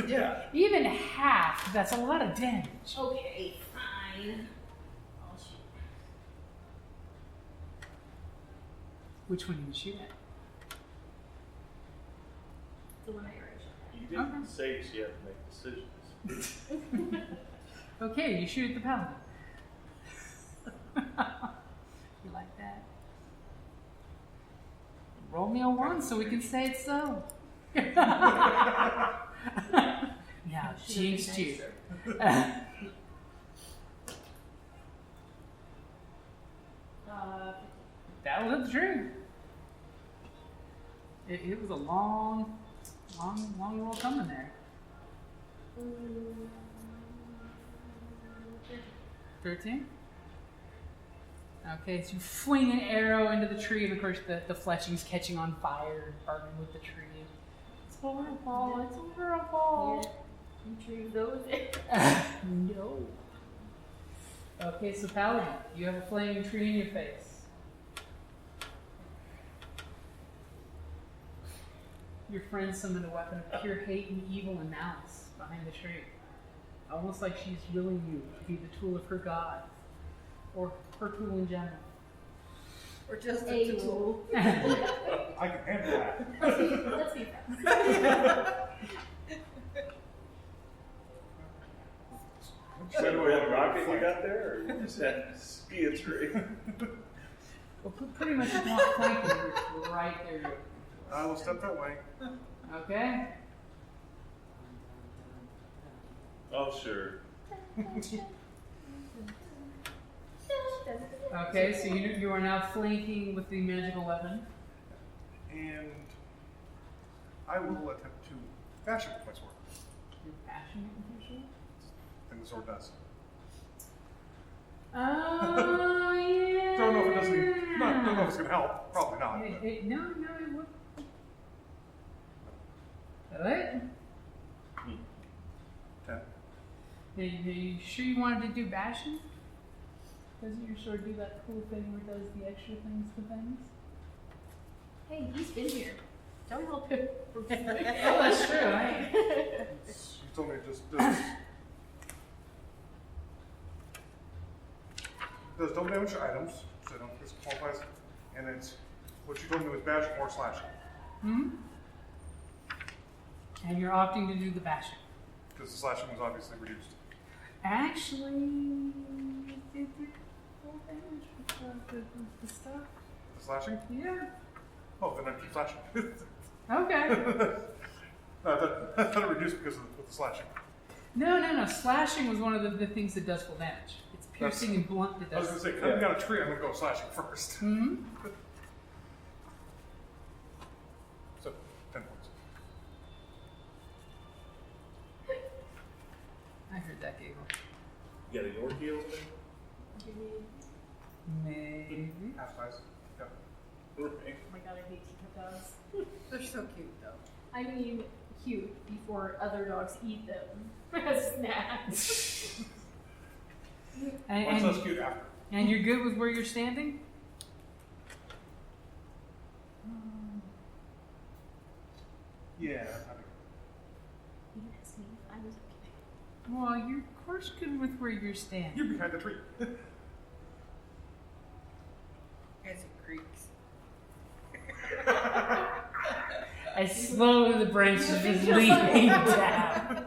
even half, that's a lot of damage. Okay, fine. I'll shoot. Which one do you shoot at? The one I already shot You didn't say she had to make decisions. Okay, you shoot at the paladin. You like that? Roll me a 1 so we can say it's so. Yeah, jinxed you. That'll hit the tree. It was a long roll coming there. 13? Okay, so you fling an arrow into the tree, and of course the fletching's catching on fire and burning with the tree. It's horrible, it's horrible. You drew those in. No. Okay, so Paladin, you have a flaming tree in your face. Your friend summoned a weapon of pure hate and evil and malice behind the tree. Almost like she's willing you to be the tool of her god. Or her tool in general. Or just A a tool. I can handle that. Let's see that. Is that a rocket you got there, or is that ski a tree? Well, pretty much it's not flanking, it's right there. I will step that way. Okay? Oh, sure. Okay, so you are now flanking with the magical weapon. And I will attempt to bash it with my sword. You're bashing it with your sword? And the sword does. Oh, yeah. Don't know if it doesn't. Don't know if it's gonna help. Probably not. No, but- it would. What? 10. Are you sure you wanted to do bashing? Doesn't your sword do that cool thing where it does the extra things to things? Hey, he's been here. Don't help him. Oh, that's true, right? You told me it just does double damage to items, so I don't think this qualifies. And it's what you told me was bashing or slashing. Hmm? And you're opting to do the bashing. Because the slashing was obviously reduced. Actually, it did full damage with the stuff. The slashing? Yeah. Oh, then I keep slashing. Okay. No, I thought it reduced because of the slashing. No. Slashing was one of the things that does full damage. It's piercing and blunt that I was does. going to say, cutting down a tree, I'm going to go slashing first. Hmm? So, 10 points. I heard that giggle. You got a Yorkie over there? Maybe. Half size. Yep. Oh my god, I hate teacup dogs. They're so cute, though. I mean, cute before other dogs eat them as snacks. Much And, less cute after. and you're good with where you're standing? Yeah. You didn't ask me if I was okay. Well, you're of course good with where you're standing. You're behind the tree. As it creaks. As slowly the branches just leaning down.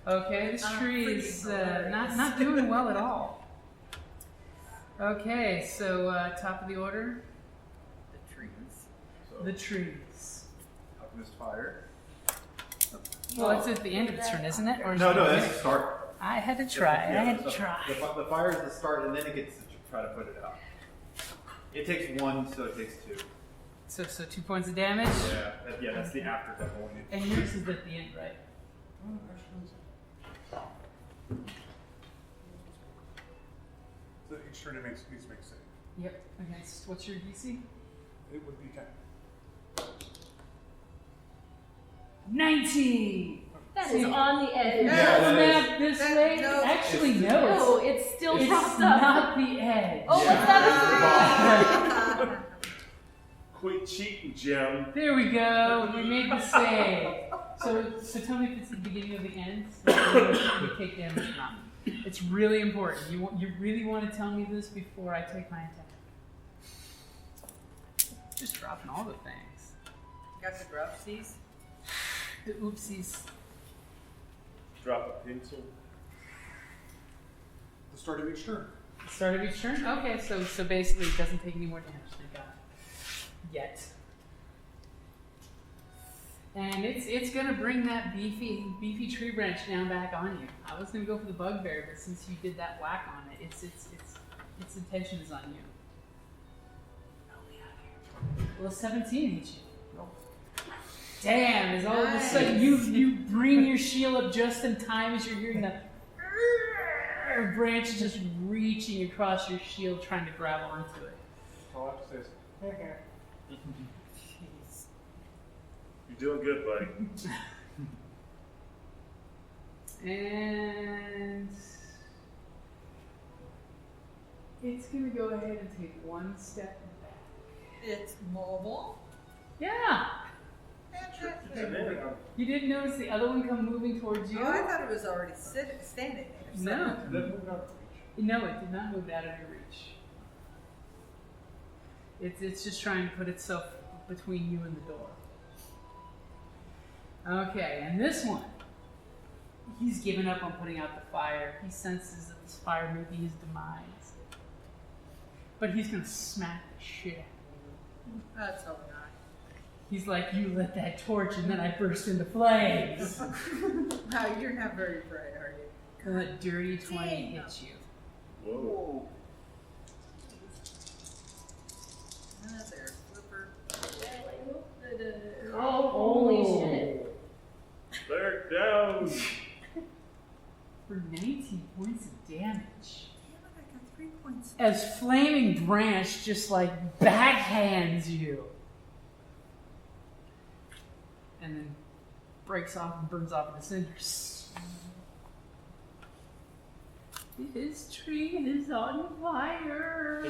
Okay, this tree is not doing well at all. Okay, so top of the order, The trees. So, the trees. Alchemist Fire. Well, it's at the end of its turn, isn't it? Or is No, it no, the that's beginning? the start. I had to try. Yeah, I had to so try. The fire is the start, and then it gets to try to put it out. It takes 1, so it takes 2. So 2 points of damage, Yeah, that's the after double. and yours is at the end, right? So each turn it needs to make a save. Yep. Against what's your DC? It would be 10. 19. That See, is on the edge. Yeah, the that map this that- way. no. Actually, It's- no. No, it's still It's propped up. not the edge. Oh, what's that? Quit cheating, Jim. There we go. We made the save. So tell me if it's the beginning or the end. So you take damage or not. It's really important. You really want to tell me this before I take my attack. Just dropping all the things. Got the dropsies? The oopsies. Drop a pencil. The start of each turn. Start of each turn? Okay, so basically it doesn't take any more damage, thank God. Yet. And it's gonna bring that beefy tree branch down back on you. I was gonna go for the bugbear, but since you did that whack on it, its intention is on you. Well, 17 hits you. Damn, is all of a sudden you bring your shield up just in time as you're hearing the branch just reaching across your shield trying to grab onto it. All I have to say is, Jeez. You're doing good, buddy. And it's gonna go ahead and take one step back. It's mobile. Yeah! Fantastic. You didn't notice the other one come moving towards you? Oh, I thought it was already standing there. No. It doesn't move out of reach. No, it did not move out of your reach. It's just trying to put itself between you and the door. Okay, and this one, he's given up on putting out the fire. He senses that this fire may be his demise. But he's gonna smack the shit out of you. That's all not. He's like, you lit that torch and then I burst into flames. No, you're not very bright, are you? And that dirty 20 hits you. Whoa. Another flipper. Oh, holy shit. Bear down. For 19 points of damage. Damn it, I got 3 points. As Flaming Branch just like backhands you. And then breaks off and burns off into cinders. This tree is on fire.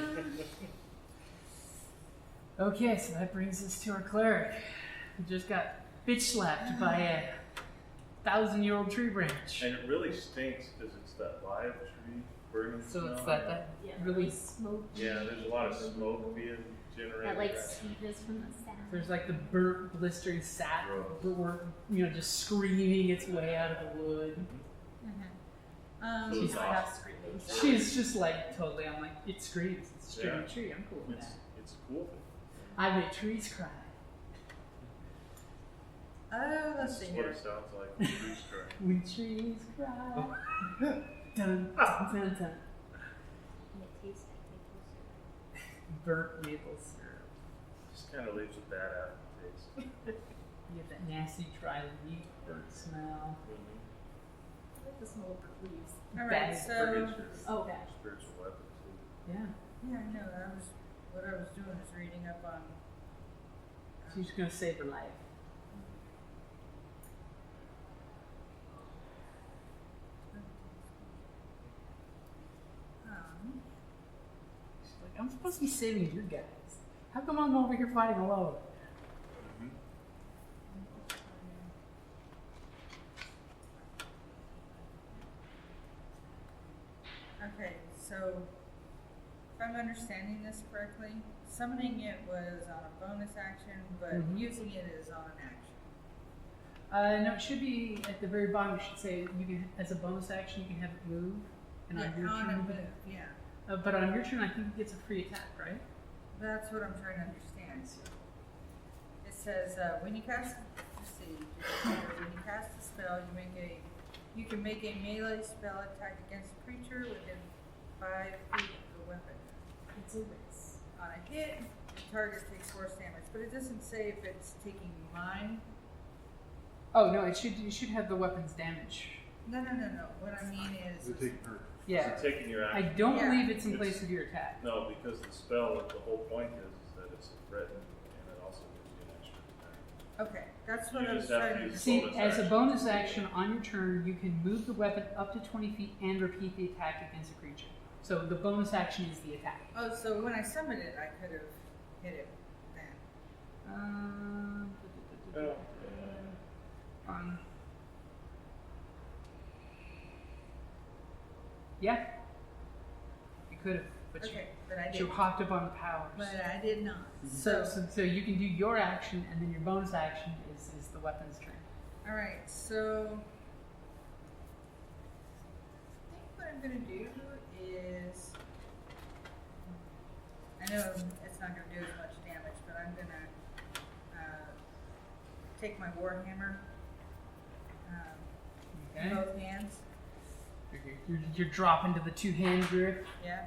Okay, so that brings us to our cleric, who just got bitch slapped by a 1,000-year-old tree branch. And it really stinks because it's that live tree burning So it's smell. that Yeah, really smoke. Yeah, there's a lot of smoke being generated. That like sweetness from the sound. there's like the burnt, blistering sap, Gross. just screaming its way out of the wood. So She's it's I awesome. have screaming. She's just like totally. I'm like, it screams. It's a screaming Yeah. tree. I'm cool with that. It's a cool thing. I make trees cry. Let's see That's what here. it sounds like when trees cry. When trees cry. Dun, dun, dun, dun. And it tastes like maple syrup. Burnt maple syrup. Just kind of leaves a bad aftertaste. You get that nasty dry leaf burnt smell. I like the smell of the leaves. Alright, Bad so Oh, okay. Spiritual weapon too. Yeah. yeah, no, what I was doing is reading up on She's gonna save her life. She's like, I'm supposed to be saving you guys. How come I'm over here fighting alone? Okay, so if I'm understanding this correctly, summoning it was on a bonus action, but Mhm. using it is on an action. No, it should be at the very bottom. It should say you can, as a bonus action, you can have it move. And on your on a turn, move, yeah. but on your turn, I think it gets a free attack, right? That's what I'm trying to understand. It says when you cast, let's see, when you cast a spell, you can make a melee spell attack against a creature within 5 feet of the weapon. It's a risk. On a hit, the target takes force damage, but it doesn't say if it's taking mine. Oh no, it should have the weapon's damage. No. What I mean is, They're taking her. Yeah. Is it taking your I action? don't Yeah. believe it's in place of your attack. No, because the spell, the whole point is that it's a threat and it also gives you an extra attack. okay, that's what You I was just have trying to to use See, bonus as a action. bonus action on your turn, you can move the weapon up to 20 feet and repeat the attack against a creature. So the bonus action is the attack. Oh, so when I summoned it, I could have hit it then. Yeah. You could have, but Okay, but I you didn't. hopped up on the powers. But I did not. So you can do your action, and then your bonus action is the weapons turn. Alright, so I think what I'm gonna do is, I know it's not gonna do as much damage, but I'm gonna take my warhammer in both hands. You're dropping to the two-hand grip. Yeah.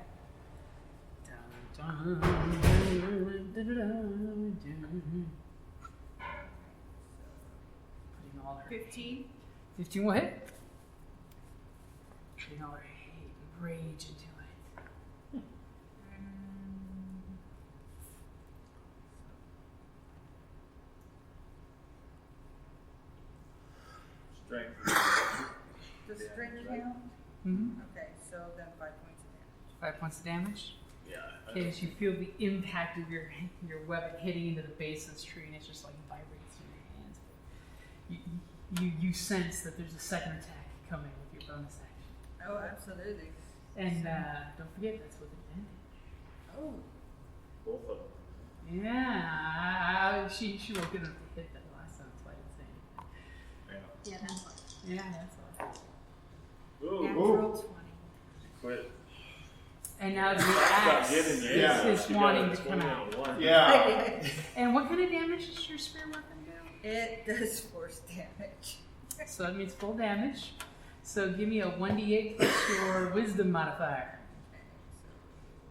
Putting all their 15. 15 will hit. Putting all their hate and rage into it. Strength. Does strength count? Mm-hmm. Okay, so then 5 points of damage. 5 points of damage. Yeah. Okay, as you feel the impact of your weapon hitting into the base of this tree, and it just like vibrates through your hands. You sense that there's a second attack coming with your bonus action. Oh, absolutely. And don't forget, that's with advantage. Oh. Both of them. Yeah, she was good enough to hit that last time, so I didn't say anything. Yeah. Yeah, that's fine. Yeah, that's all. Ooh. Natural 20. Quit. And now the Stop axe giving you. is You wanting got to a come 20 out. and a 1. Yeah. And what kind of damage does your spear weapon do? It does force damage. So that means full damage. So give me a 1d8 plus your wisdom modifier.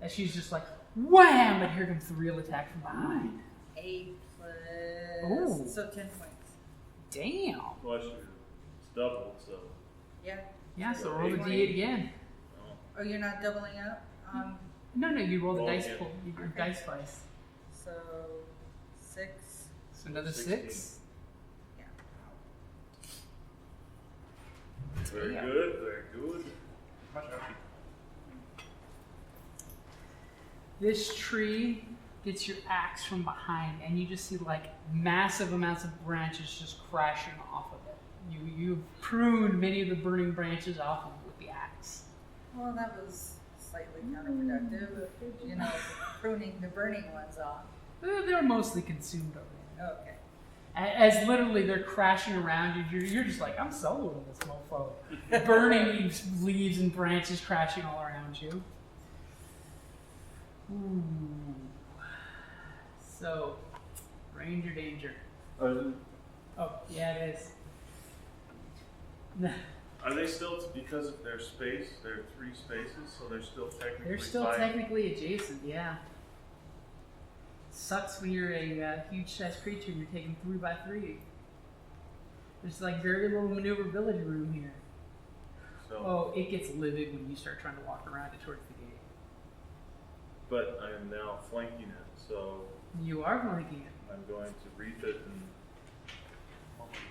And she's just like, wham! And here comes the real attack from behind. 8 plus. Ooh. So 10 points. Damn. Plus it's doubled, so. Yeah. Yeah, so roll the d8 again. Oh, you're not doubling up? No, you roll the Roll dice again. pool. You Okay. dice twice. So 6. So another 16. 6. Yeah. Very Yeah. good, very good. This tree gets your axe from behind, and you just see like massive amounts of branches just crashing off of it. You've pruned many of the burning branches off of it with the axe. Well, that was slightly counterproductive. You know, pruning the burning ones off. They're mostly consumed already. Okay. As literally they're crashing around you, you're just like, I'm soloing this mofo. Burning leaves and branches crashing all around you. Ooh. So, range or danger? Oh, yeah, it is. Are they still, because of their space, there are 3 spaces, so they're still technically They're still five? technically adjacent, yeah. Sucks when you're a huge-sized creature and you're taking 3 by 3. There's like very little maneuverability room here. So, Oh, it gets livid when you start trying to walk around it towards the gate. but I am now flanking it, so You are flanking it. I'm going to wreath it in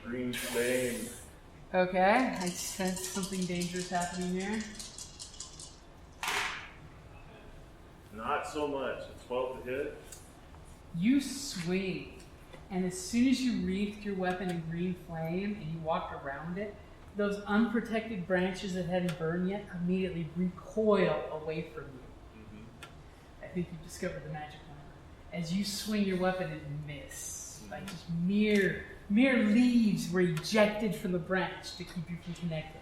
green flame. Okay, I sense something dangerous happening here. Not so much. A 12 to hit. You swing, and as soon as you wreathed your weapon in green flame and you walked around it, those unprotected branches that hadn't burned yet immediately recoil away from you. I think you've discovered the magic one. As you swing your weapon, it miss. Like just mere leaves were ejected from the branch to keep you from connecting.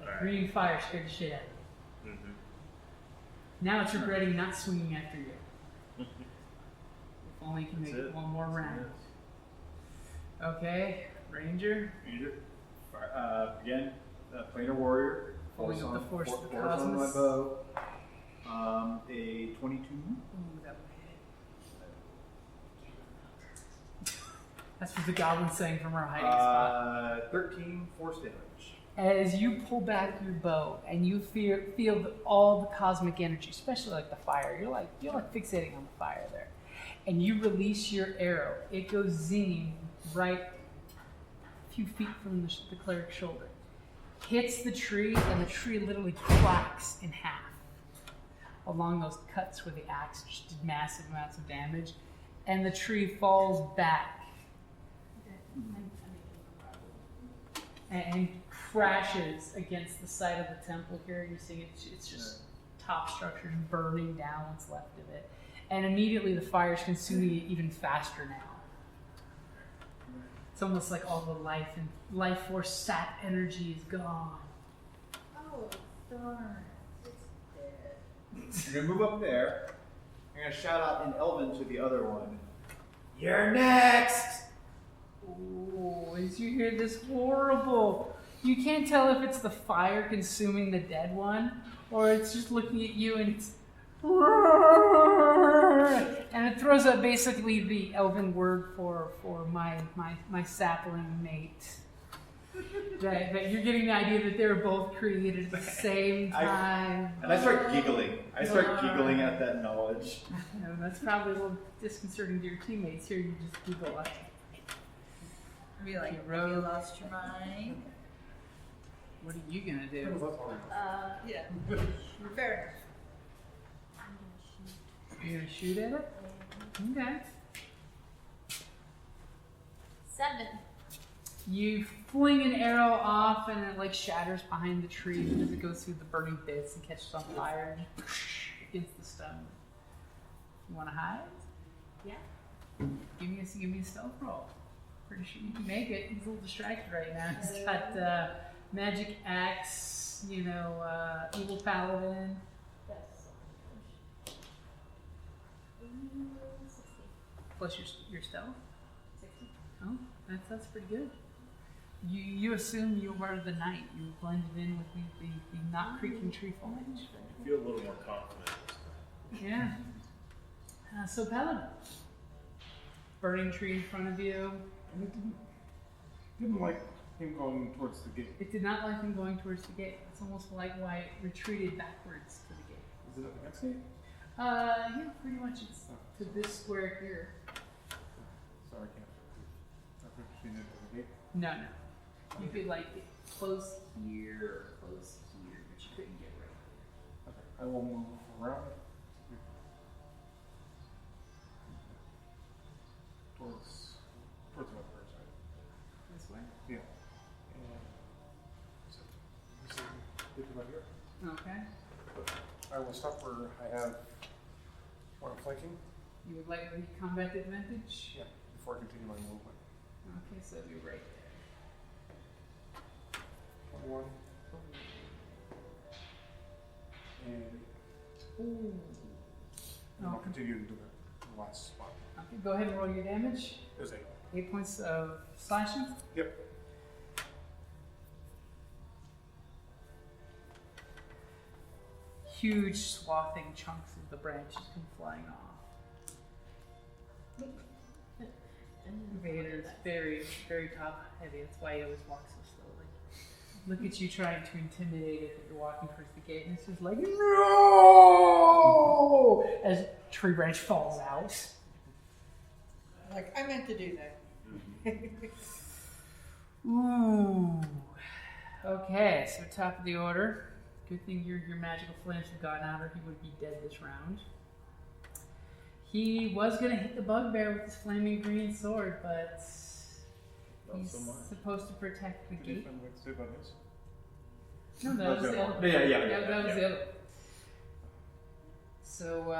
Alright. Green fire scared the shit out of you. Now it's regretting not swinging after you. If only you can make That's it it. one more round. Yes. Okay, Ranger. Again, planar warrior. Holding up the force of the Force on my cosmos. bow. A 22. Ooh, that would hit. That's what the goblin's saying from her hiding spot. 13 force damage. As you pull back your bow and you feel all the cosmic energy, especially like the fire, you're like fixating on the fire there, and you release your arrow. It goes zinging right a few feet from the cleric's shoulder, hits the tree, and the tree literally cracks in half along those cuts where the axe just did massive amounts of damage. and the tree falls back and crashes against the side of the temple here. You're seeing it's just top structures burning down what's left of it. And immediately the fire's consuming it even faster now. It's almost like all the life force sap energy is gone. Oh, darn. It's dead. You're gonna move up there. You're gonna shout out in Elven to the other one. You're next! Oh, as you hear this horrible, you can't tell if it's the fire consuming the dead one, or it's just looking at you and it's and it throws up basically the Elven word for my sapling mate. That you're getting the idea that they were both created at the same time. And I start giggling. I start giggling at that knowledge. No, that's probably a little disconcerting to your teammates here. You just giggle at Be like, have you lost your mind? What are you gonna do? Yeah. Fair You're gonna shoot at it? Okay. 7. You fling an arrow off and it like shatters behind the tree as it goes through the burning bits and catches on fire against the stone. You wanna hide? Yeah. Give me a stealth roll. Pretty sure you can make it. He's a little distracted right now. He's got magic axe, evil paladin. That's 60. Plus your stealth. 60. Oh, that's pretty good. You assume you are the knight. You blended in with the not creaking tree foliage. I feel a little more confident this time. Yeah. So paladin, burning tree in front of you. Didn't like him going towards the gate. It did not like him going towards the gate. It's almost like why it retreated backwards to the gate. Is it at the next gate? Yeah, pretty much it's to this square here. Sorry, I can't. I've seen it at the gate. No. You could like get close here or close here, but you couldn't get right there. Okay, I will move around towards the other side. This way? Yeah. And so this is right here. Okay. I will stop where I have where I'm flanking. You would like the combat advantage? Yeah. Before I continue my movement. Okay, so you're right there. 21. And Ooh. I'll continue to do the last spot. Okay, go ahead and roll your damage. There's 8. 8 points of slashing. Yep. Huge swathing chunks of the branches come flying off. Vader's very, very top heavy. That's why he always walks so slowly. Look at you trying to intimidate it that you're walking towards the gate, and it's just like, no! As tree branch falls out. Like, I meant to do that. Ooh. Okay, so top of the order. Good thing your magical flames have gotten out, or he would be dead this round. He was going to hit the bugbear with his flaming green sword, but he's supposed to protect the gate. No, that was the other. Yeah. That was the other. So,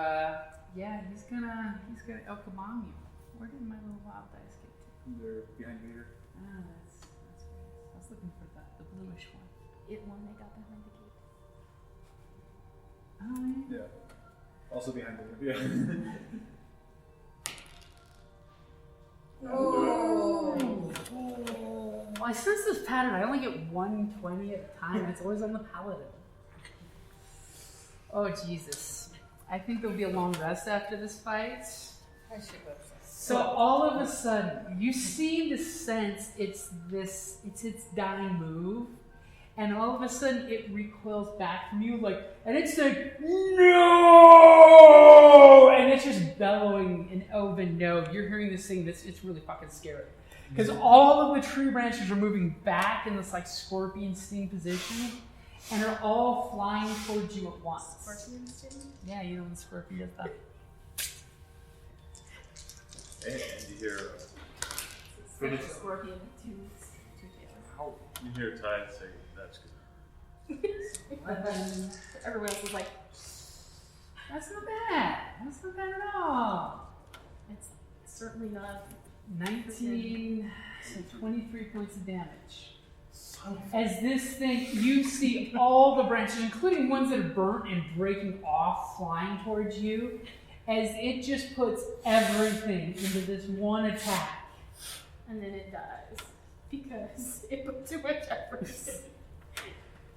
yeah, he's gonna Elkamam you. Where did my little wild dice get to? They're behind Vader. Ah, that's weird. I was looking for the bluish one. One that got behind the gate. Oh, yeah. Yeah. Also behind Vader. Yeah. Oh, I sense this pattern. I only get 120 at a time. It's always on the paladin. Oh, Jesus. I think there'll be a long rest after this fight. I should go. So all of a sudden, you seem to sense it's its dying move, and all of a sudden it recoils back from you, and it's like, no! And it's just bellowing an Elven no. You're hearing this thing it's really fucking scary. Because all of the tree branches are moving back in this scorpion sting position, and are all flying towards you at once. Scorpion sting? Yeah, you know when the scorpion does that. And you hear finish. Scorpion, two tails. You hear Ty say, "That's good." Everyone else is like, That's not bad. That's not bad at all. it's certainly not. 19, so 23 points of damage. As this thing, you see all the branches, including ones that are burnt and breaking off, flying towards you, as it just puts everything into this one attack. And then it dies because it put too much effort.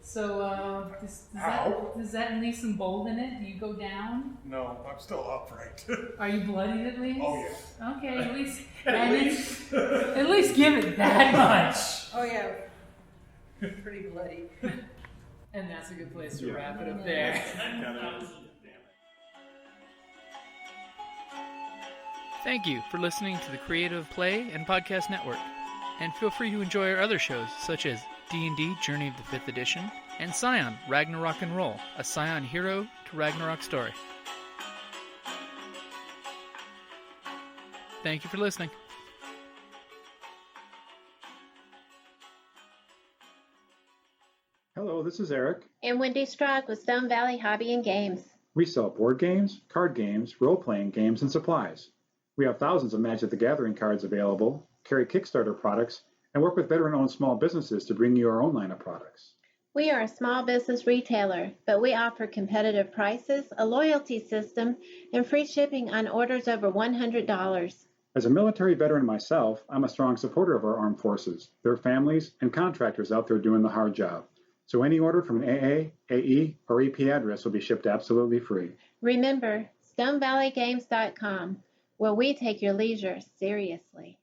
So, does that leave some bold in it? Do you go down? No, I'm still upright. Are you bloodied at least? Oh, yeah. Okay, at least. At least give it that much. Oh yeah, pretty bloody. And that's a good place to wrap it up there. Thank you for listening to the Creative Play and Podcast Network. And feel free to enjoy our other shows, such as D&D Journey of the 5th Edition, and Scion Ragnarok and Roll, a Scion hero to Ragnarok story. Thank you for listening. Hello, this is Eric. And Wendy Strock with Stone Valley Hobby and Games. We sell board games, card games, role-playing games, and supplies. We have thousands of Magic the Gathering cards available, carry Kickstarter products, and work with veteran-owned small businesses to bring you our own line of products. We are a small business retailer, but we offer competitive prices, a loyalty system, and free shipping on orders over $100. As a military veteran myself, I'm a strong supporter of our armed forces, their families, and contractors out there doing the hard job. So any order from an AA, AE, or EP address will be shipped absolutely free. Remember, StoneValleyGames.com, where we take your leisure seriously.